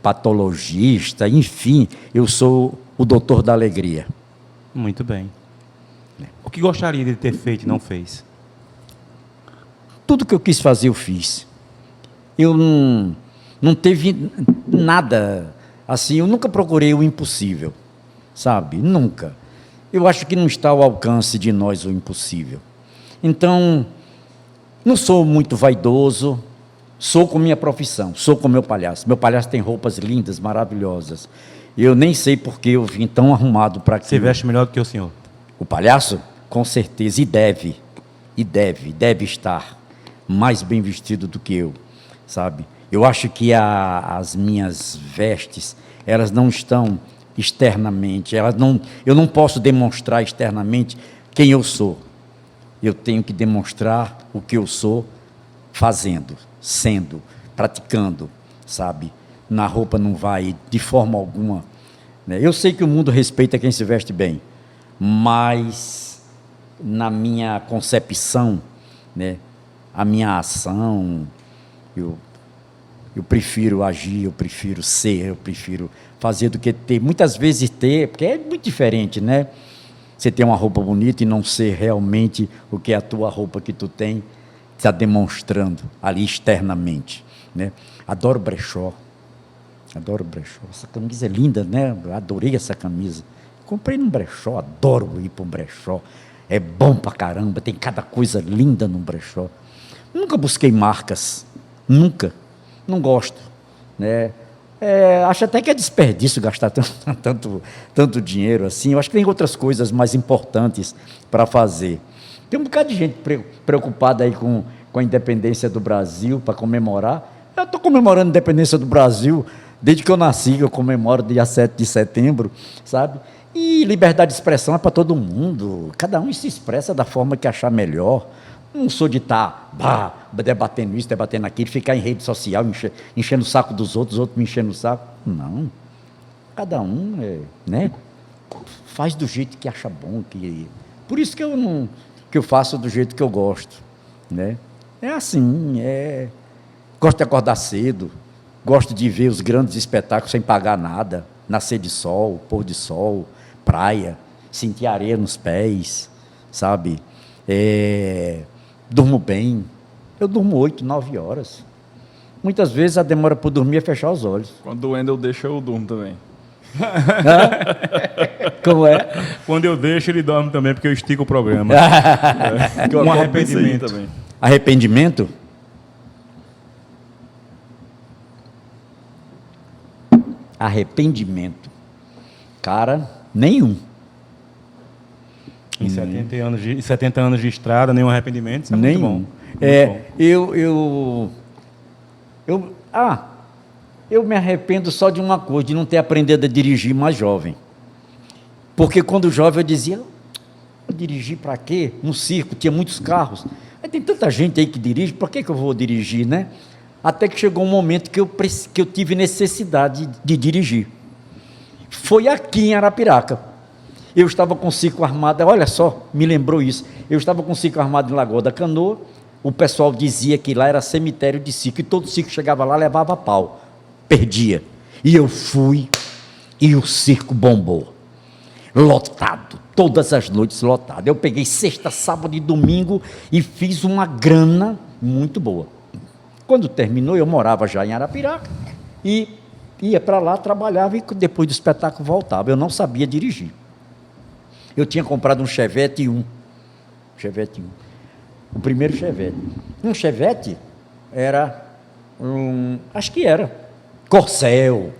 Patologista, enfim, eu sou o doutor da alegria. Muito bem. O que gostaria de ter feito e não fez? Tudo que eu quis fazer, eu fiz. Eu não teve nada assim, eu nunca procurei o impossível, sabe? Nunca. Eu acho que não está ao alcance de nós o impossível. Então, não sou muito vaidoso, sou com minha profissão, sou com meu palhaço. Meu palhaço tem roupas lindas, maravilhosas. Eu nem sei porque eu vim tão arrumado para aquilo. Você veste melhor do que o senhor? O palhaço? Com certeza, e deve estar mais bem vestido do que eu, sabe? Eu acho que as minhas vestes, elas não estão externamente, eu não posso demonstrar externamente quem eu sou. Eu tenho que demonstrar o que eu sou fazendo, sendo, praticando, sabe? Na roupa não vai de forma alguma, né? Eu sei que o mundo respeita quem se veste bem, mas na minha concepção, né, a minha ação, eu prefiro agir, eu prefiro ser, eu prefiro fazer do que ter. Muitas vezes ter, porque é muito diferente, né? Você ter uma roupa bonita e não ser realmente o que é a tua roupa que tu tem, está demonstrando ali externamente, né? Adoro brechó. Adoro brechó. Essa camisa é linda, né? Eu adorei essa camisa. Comprei num brechó, adoro ir para um brechó. É bom pra caramba, tem cada coisa linda num brechó. Nunca busquei marcas, nunca. Não gosto, né? Acho até que é desperdício gastar tanto dinheiro assim. Eu acho que tem outras coisas mais importantes para fazer. Tem um bocado de gente preocupada aí com a independência do Brasil para comemorar. Eu estou comemorando a independência do Brasil desde que eu nasci, eu comemoro dia 7 de setembro, sabe? E liberdade de expressão é para todo mundo. Cada um se expressa da forma que achar melhor. Não sou de estar debatendo isso, debatendo aquilo, ficar em rede social, enchendo o saco dos outros me enchendo o saco. Não. Cada um né, faz do jeito que acha bom. Por isso que eu faço do jeito que eu gosto. Né? É assim, gosto de acordar cedo, gosto de ver os grandes espetáculos sem pagar nada, nascer de sol, pôr de sol, praia, sentir areia nos pés, sabe? Durmo bem. Eu durmo 8, 9 horas. Muitas vezes a demora para dormir é fechar os olhos. Quando o Wendel deixa, eu durmo também. Como é? Quando eu deixo, ele dorme também, porque eu estico o programa. Um arrependimento também. Arrependimento? Arrependimento. Cara, nenhum. Em 70 anos de estrada, nenhum arrependimento, isso é muito bom. Muito bom. Eu me arrependo só de uma coisa, de não ter aprendido a dirigir mais jovem. Porque quando jovem eu dizia, dirigir para quê? No circo tinha muitos carros. Aí tem tanta gente aí que dirige, para que eu vou dirigir, né? Até que chegou um momento que eu tive necessidade de dirigir. Foi aqui em Arapiraca. Eu estava com o circo armado, olha só, me lembrou isso. Eu estava com o circo armado em Lagoa da Canoa, o pessoal dizia que lá era cemitério de circo, e todo circo chegava lá, levava pau, perdia. E eu fui, e o circo bombou. Lotado, todas as noites lotado. Eu peguei sexta, sábado e domingo e fiz uma grana muito boa. Quando terminou, eu morava já em Arapiraca, e ia para lá, trabalhava, e depois do espetáculo voltava. Eu não sabia dirigir. Eu tinha comprado um Chevette 1. O primeiro Chevette. Um Chevette era acho que era Corcel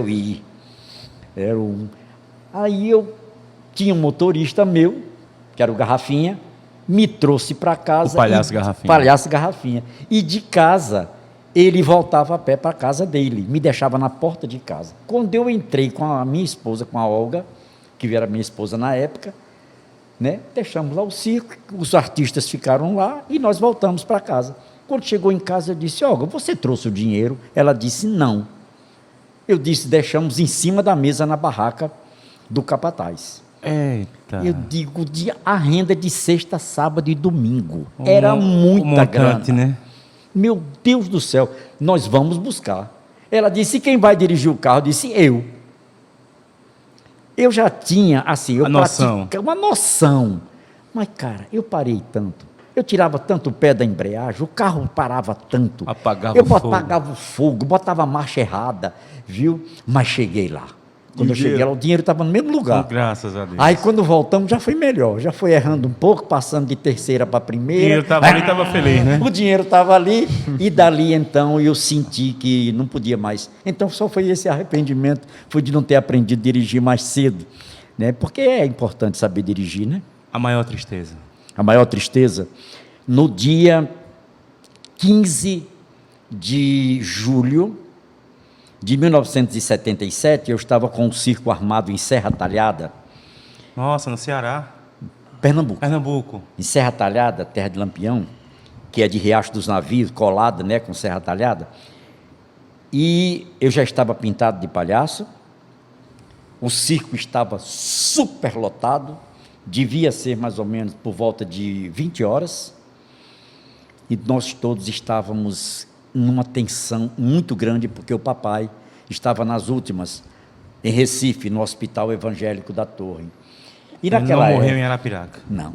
I. Era um. Aí eu tinha um motorista meu, que era o Garrafinha, me trouxe para casa. O Palhaço Garrafinha. E de casa, ele voltava a pé para a casa dele, me deixava na porta de casa. Quando eu entrei com a minha esposa, com a Olga, que era minha esposa na época, né? Deixamos lá o circo, os artistas ficaram lá e nós voltamos para casa. Quando chegou em casa, eu disse, Olga, você trouxe o dinheiro? Ela disse, não. Eu disse, deixamos em cima da mesa na barraca do capataz. Eita. Eu digo, a renda de sexta, sábado e domingo. Era muita grana. Né? Meu Deus do céu, nós vamos buscar. Ela disse, quem vai dirigir o carro? Eu disse, eu. Eu já tinha, assim, uma noção. Mas, cara, eu parei tanto. Eu tirava tanto o pé da embreagem, o carro parava tanto. Apagava o fogo, botava a marcha errada, viu? Mas cheguei lá. Quando eu cheguei lá, o dinheiro estava no mesmo lugar. Graças a Deus. Aí, quando voltamos, já foi melhor. Já foi errando um pouco, passando de terceira para primeira. O dinheiro estava ali, estava feliz, né? O dinheiro estava ali. E dali, então, eu senti que não podia mais. Então, só foi esse arrependimento. Foi de não ter aprendido a dirigir mais cedo. Né? Porque é importante saber dirigir, né? A maior tristeza. A maior tristeza? No dia 15 de julho de 1977, eu estava com o circo armado em Serra Talhada. Nossa, no Ceará. Pernambuco. Em Serra Talhada, terra de Lampião, que é de Riacho dos Navios, colada, né, com Serra Talhada. E eu já estava pintado de palhaço. O circo estava super lotado. Devia ser mais ou menos por volta de 20 horas. E nós todos estávamos numa tensão muito grande, porque o papai estava nas últimas. em Recife, no Hospital Evangélico da Torre. E Ele naquela não morreu época, em Arapiraca. não,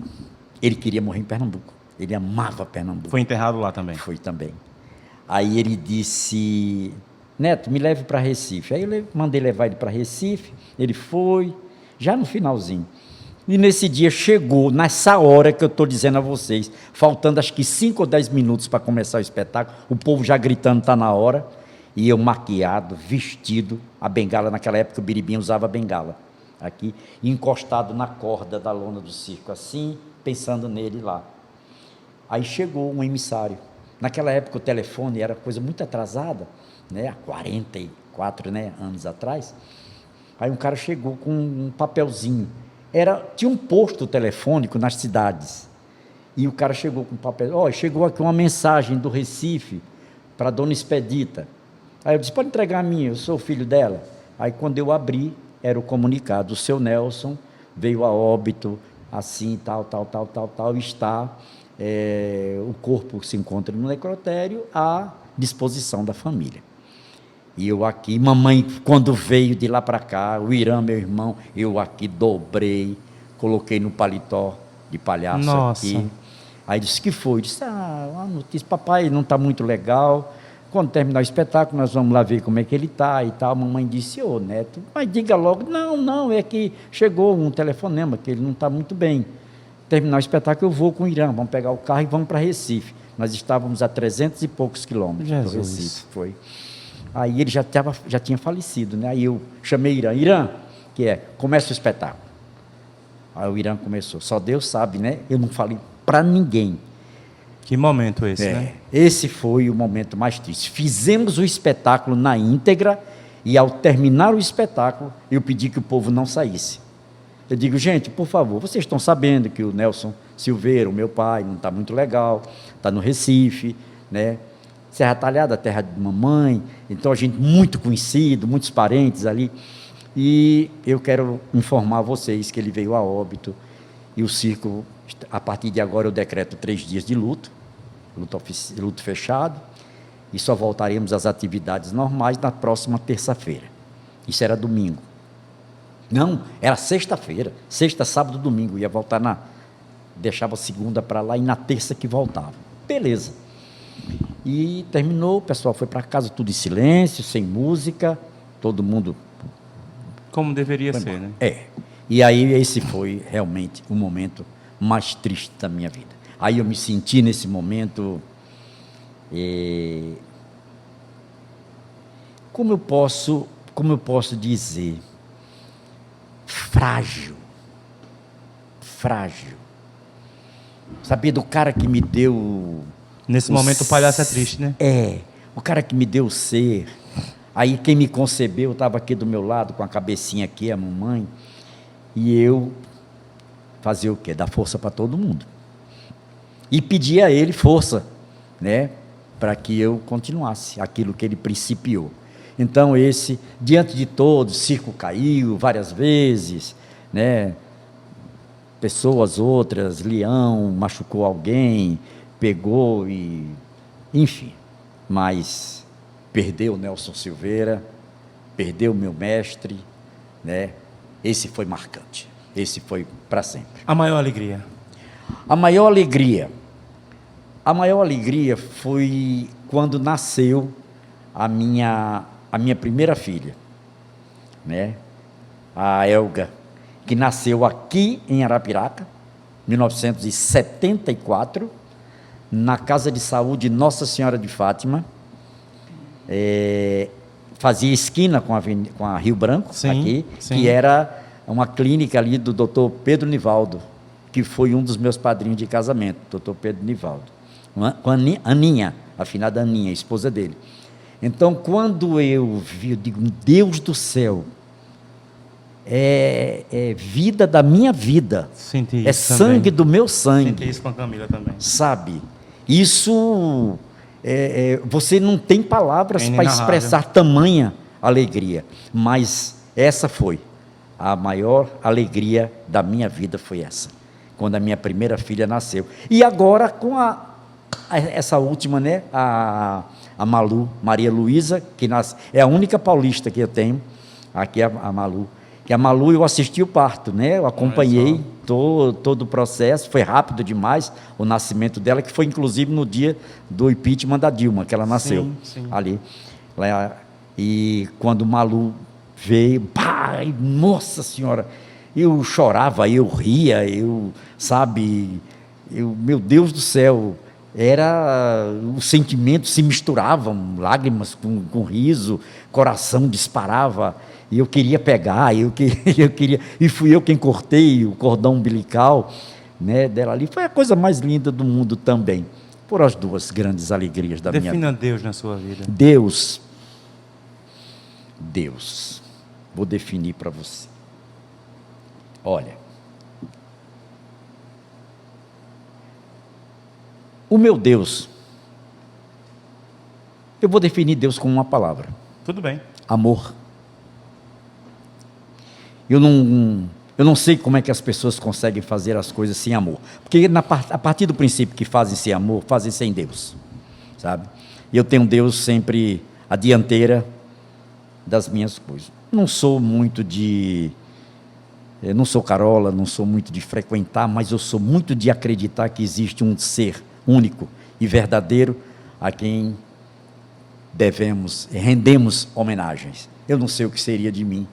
ele queria morrer em Pernambuco. Ele amava Pernambuco. Foi enterrado lá também. Foi também. Aí ele disse, Neto, me leve para Recife. Aí eu mandei levar ele para Recife, ele foi, já no finalzinho. E nesse dia chegou, nessa hora que eu estou dizendo a vocês, faltando acho que 5 ou 10 minutos para começar o espetáculo, o povo já gritando, está na hora, e eu maquiado, vestido, a bengala, naquela época o Biribinha usava bengala, aqui, encostado na corda da lona do circo, assim, pensando nele lá. Aí chegou um emissário. Naquela época o telefone era coisa muito atrasada, né, há 44 anos atrás. Aí um cara chegou com um papelzinho. Tinha um posto telefônico nas cidades. E o cara chegou com um papel. Chegou aqui uma mensagem do Recife para a dona Expedita. Aí eu disse, pode entregar a minha, eu sou o filho dela. Aí quando eu abri, era o comunicado. O seu Nelson veio a óbito, assim, tal, está... o corpo se encontra no necrotério à disposição da família. E eu aqui, mamãe, quando veio de lá para cá, o Irã, meu irmão, eu aqui dobrei, coloquei no paletó de palhaço. Nossa. Aqui. Aí disse, que foi? Disse, uma notícia, papai não está muito legal, quando terminar o espetáculo nós vamos lá ver como é que ele está e tal. A mamãe disse, Neto, mas diga logo, não, é que chegou um telefonema, que ele não está muito bem. Terminar o espetáculo, eu vou com o Irã, vamos pegar o carro e vamos para Recife. Nós estávamos a 300 e poucos quilômetros do Recife, foi. Aí ele já tinha falecido, né? Aí eu chamei Irã, começa o espetáculo. Aí o Irã começou, só Deus sabe, né? Eu não falei para ninguém. Que momento esse, né? Esse foi o momento mais triste. Fizemos o espetáculo na íntegra e ao terminar o espetáculo, eu pedi que o povo não saísse. Eu digo, gente, por favor, vocês estão sabendo que o Nelson Silveira, o meu pai, não está muito legal, está no Recife, né? Serra Talhada, terra de mamãe, então a gente muito conhecido, muitos parentes ali, e eu quero informar vocês que ele veio a óbito, e o circo, a partir de agora eu decreto 3 dias de luto fechado, e só voltaremos às atividades normais na próxima terça-feira. Isso era domingo. Não, era sexta-feira, sexta, sábado, domingo, ia voltar deixava segunda para lá e na terça que voltava. Beleza. E terminou, o pessoal foi para casa tudo em silêncio, sem música, todo mundo... Como deveria ser, né? E aí esse foi realmente o momento mais triste da minha vida. Aí eu me senti nesse momento... Como eu posso dizer... Frágil. Sabia do cara que me deu... Nesse momento o palhaço é triste, né? O cara que me deu o ser. Aí quem me concebeu estava aqui do meu lado, com a cabecinha aqui, a mamãe. E eu fazia o quê? Dar força para todo mundo. E pedir a ele força, né? Para que eu continuasse aquilo que ele principiou. Então diante de todos, o circo caiu várias vezes, né? Pessoas outras, leão, machucou alguém, pegou e... Enfim, mas perdeu o Nelson Silveira, perdeu o meu mestre, né? Esse foi marcante, esse foi para sempre. A maior alegria? A maior alegria foi quando nasceu a minha primeira filha, né? A Elga, que nasceu aqui em Arapiraca, 1974, na Casa de Saúde Nossa Senhora de Fátima, fazia esquina com a Rio Branco, aqui, que era uma clínica ali do Dr. Pedro Nivaldo, que foi um dos meus padrinhos de casamento, Dr. Pedro Nivaldo, com a Aninha, a finada Aninha, a esposa dele. Então, quando eu vi, eu digo, Deus do céu, é vida da minha vida, Senti é isso sangue também. do meu sangue. Senti isso com a Camila também. Sabe? Isso, você não tem palavras para inenarrável. expressar tamanha alegria, mas essa foi a maior alegria da minha vida, foi essa, quando a minha primeira filha nasceu. E agora com essa última, né, a Malu, Maria Luísa, que é a única paulista que eu tenho, aqui a Malu. Que a Malu, eu assisti o parto, né? Eu acompanhei todo o processo, foi rápido demais o nascimento dela, que foi inclusive no dia do impeachment da Dilma, que ela nasceu ali. E quando o Malu veio, pai, nossa senhora, eu chorava, eu ria, meu Deus do céu, os sentimentos se misturavam, lágrimas com riso, coração disparava, e eu queria pegar, eu queria, e fui eu quem cortei o cordão umbilical, né, dela ali. Foi a coisa mais linda do mundo também, por as duas grandes alegrias da minha vida. Defina Deus na sua vida. Deus, vou definir para você. Olha, o meu Deus, eu vou definir Deus com uma palavra. Tudo bem. Amor. Eu não sei como é que as pessoas conseguem fazer as coisas sem amor. Porque a partir do princípio que fazem sem amor, fazem sem Deus. Sabe? E eu tenho Deus sempre à dianteira das minhas coisas. Não sou muito não sou carola, não sou muito de frequentar, mas eu sou muito de acreditar que existe um ser único e verdadeiro a quem rendemos homenagens. Eu não sei o que seria de mim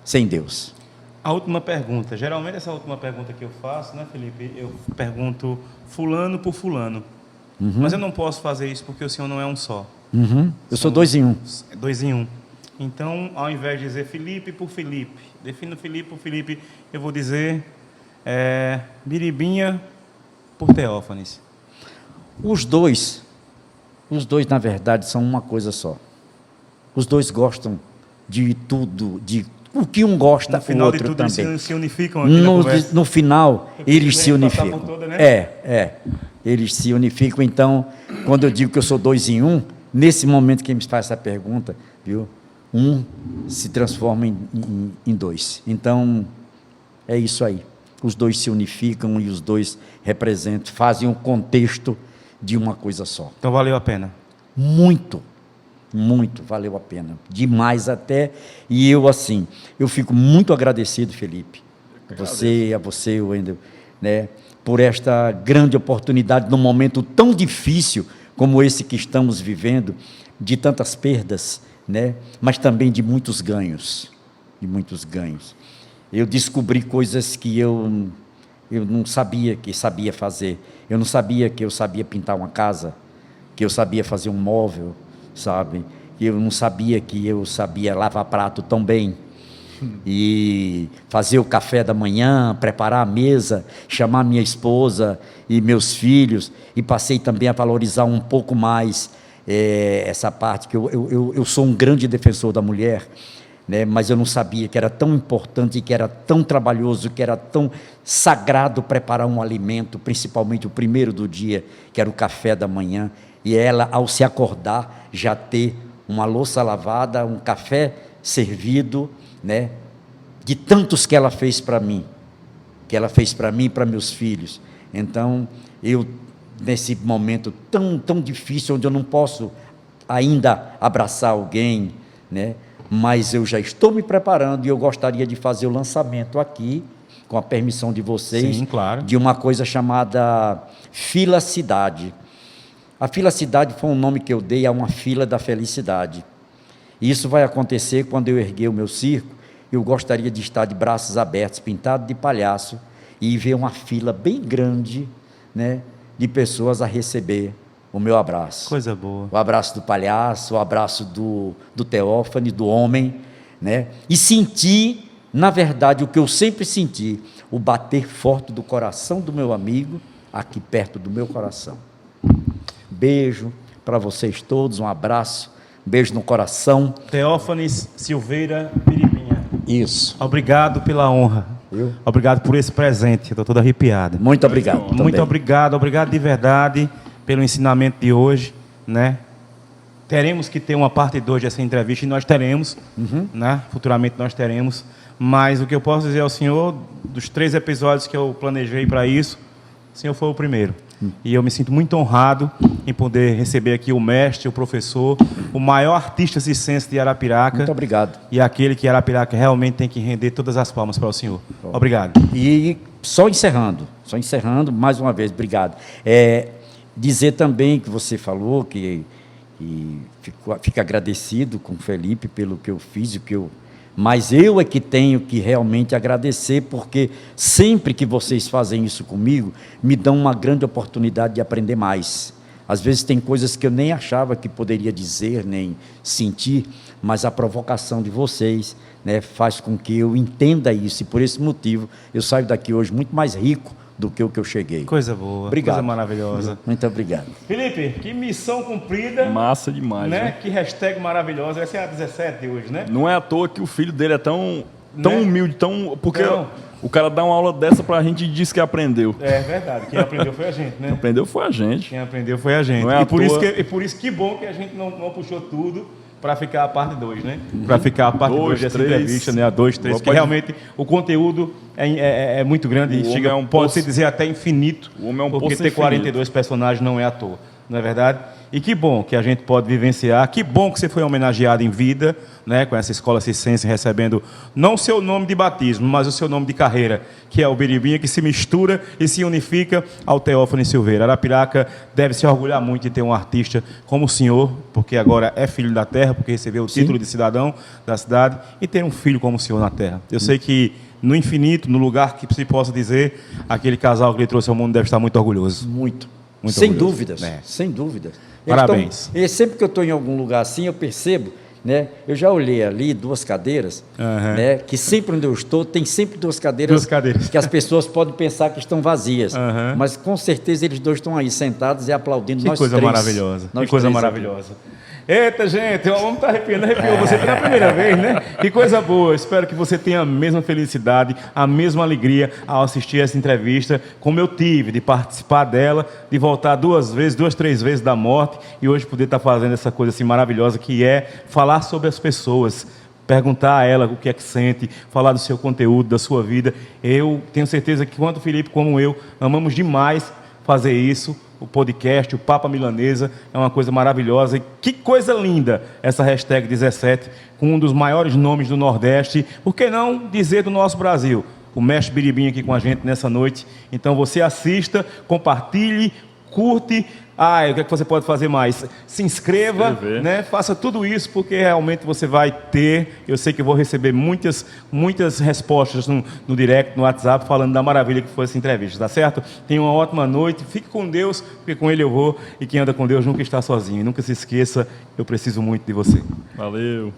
sem Deus. A última pergunta. Geralmente essa última pergunta que eu faço, né, Felipe? Eu pergunto fulano por fulano. Mas eu não posso fazer isso porque o senhor não é um só. Eu sou 2 em 1. 2 em 1. Então, ao invés de dizer Felipe por Felipe, defino Felipe por Felipe, eu vou dizer Biribinha por Teófanes. Os dois, na verdade, são uma coisa só. Os dois gostam de tudo, o que um gosta, o outro também. No final de tudo, eles se unificam aqui na conversa. No final, eles se unificam. Toda, né? Eles se unificam. Então, quando eu digo que eu sou 2 em 1, nesse momento que me faz essa pergunta, viu? Um se transforma em 2. Então, é isso aí. Os dois se unificam e os dois representam, fazem um contexto de uma coisa só. Então valeu a pena? Muito valeu a pena. Demais até. E eu fico muito agradecido, Felipe, a você, Wendel, né, por esta grande oportunidade num momento tão difícil como esse que estamos vivendo, de tantas perdas, né, mas também de muitos ganhos. Eu descobri coisas que eu não sabia que sabia fazer. Eu não sabia que eu sabia pintar uma casa, que eu sabia fazer um móvel, sabe? Eu não sabia que eu sabia lavar prato tão bem. E fazer o café da manhã, preparar a mesa, chamar minha esposa e meus filhos. E passei também a valorizar um pouco mais essa parte, que eu sou um grande defensor da mulher, né? Mas eu não sabia que era tão importante, que era tão trabalhoso, que era tão sagrado preparar um alimento, principalmente o primeiro do dia, que era o café da manhã, e ela, ao se acordar, já ter uma louça lavada, um café servido, né? De tantos que ela fez para mim, e para meus filhos. Então, eu, nesse momento tão difícil, onde eu não posso ainda abraçar alguém, né? Mas eu já estou me preparando e eu gostaria de fazer o lançamento aqui, com a permissão de vocês, sim, claro, de uma coisa chamada Fila Cidade. A Fila Cidade foi um nome que eu dei a uma fila da felicidade. E isso vai acontecer quando eu erguer o meu circo. Eu gostaria de estar de braços abertos, pintado de palhaço, e ver uma fila bem grande, né, de pessoas a receber o meu abraço. Coisa boa. O abraço do palhaço, o abraço do Teófane, do homem, né? E sentir, na verdade, o que eu sempre senti, o bater forte do coração do meu amigo, aqui perto do meu coração. Beijo para vocês todos, um abraço, um beijo no coração. Teófanes Silveira Biribinha. Isso. Obrigado pela honra. Obrigado por esse presente, estou todo arrepiado. Muito obrigado. Muito obrigado de verdade pelo ensinamento de hoje, né? Teremos que ter uma parte 2 dessa entrevista, e nós teremos, né? Futuramente nós teremos, mas o que eu posso dizer ao senhor, dos 3 episódios que eu planejei para isso, o senhor foi o primeiro. E eu me sinto muito honrado em poder receber aqui o mestre, o professor, o maior artista circense de Arapiraca. Muito obrigado. E aquele que Arapiraca realmente tem que render todas as palmas para o senhor. Obrigado. E só encerrando, mais uma vez, obrigado. Dizer também que você falou que fica agradecido com o Felipe pelo que eu fiz, mas eu é que tenho que realmente agradecer, porque sempre que vocês fazem isso comigo, me dão uma grande oportunidade de aprender mais. Às vezes tem coisas que eu nem achava que poderia dizer, nem sentir, mas a provocação de vocês, né, faz com que eu entenda isso, e por esse motivo eu saio daqui hoje muito mais rico do que o que eu cheguei. Coisa boa, obrigado. Coisa maravilhosa. Muito obrigado. Felipe, que missão cumprida. Massa demais, né? Que hashtag maravilhosa. Essa é a 17 de hoje, né? Não é à toa que o filho dele é tão Né? humilde, porque Não. o cara dá uma aula dessa pra gente e diz que aprendeu. É verdade, quem aprendeu foi a gente, né? Aprendeu foi a gente. Quem aprendeu foi a gente. Não é à Por isso que bom que a gente não puxou tudo para ficar a parte 2, né? Para ficar a parte 2 dessa entrevista, né? A 2, 3, porque realmente o conteúdo é muito grande e chega, pode-se dizer até infinito, O homem é um porque poço ter infinito. 42 personagens não é à toa, não é verdade? E que bom que a gente pode vivenciar, que bom que você foi homenageado em vida, né, com essa escola circense, recebendo não o seu nome de batismo, mas o seu nome de carreira, que é o Biribinha, que se mistura e se unifica ao Teófane Silveira. Arapiraca deve se orgulhar muito de ter um artista como o senhor, porque agora é filho da terra, porque recebeu o título de cidadão da cidade, e ter um filho como o senhor na terra. Eu sei que no infinito, no lugar que se possa dizer, aquele casal que ele trouxe ao mundo deve estar muito orgulhoso. Muito Muito sem orgulhoso. dúvidas, sem dúvidas. Parabéns. E sempre que eu estou em algum lugar assim, eu percebo, né? Eu já olhei ali 2 cadeiras, né? Que sempre onde eu estou, tem sempre 2 cadeiras, 2 cadeiras. que as pessoas podem pensar que estão vazias. Uhum. Mas com certeza eles 2 estão aí sentados e aplaudindo Que nós coisa 3. maravilhosa. Nós Que coisa 3 aqui. maravilhosa. Eita, gente, o homem está arrepiando, arrepiou você pela primeira vez, né? Que coisa boa. Espero que você tenha a mesma felicidade, a mesma alegria ao assistir essa entrevista, como eu tive, de participar dela, de voltar 2 vezes, 2, 3 vezes da morte, e hoje poder estar fazendo essa coisa assim maravilhosa, que é falar sobre as pessoas, perguntar a ela o que é que sente, falar do seu conteúdo, da sua vida. Eu tenho certeza que tanto o Felipe como eu amamos demais fazer isso. O podcast, o Papa Milanesa, é uma coisa maravilhosa. E que coisa linda essa hashtag 17, com um dos maiores nomes do Nordeste, por que não dizer do nosso Brasil? O mestre Biribinha aqui com a gente nessa noite. Então você assista, compartilhe, curte. O que é que você pode fazer mais? Se inscreva, né? Faça tudo isso, porque realmente você vai ter. Eu sei que eu vou receber muitas respostas no direct, no WhatsApp, falando da maravilha que foi essa entrevista, tá certo? Tenha uma ótima noite, fique com Deus, porque com Ele eu vou, e quem anda com Deus nunca está sozinho. E nunca se esqueça, eu preciso muito de você. Valeu.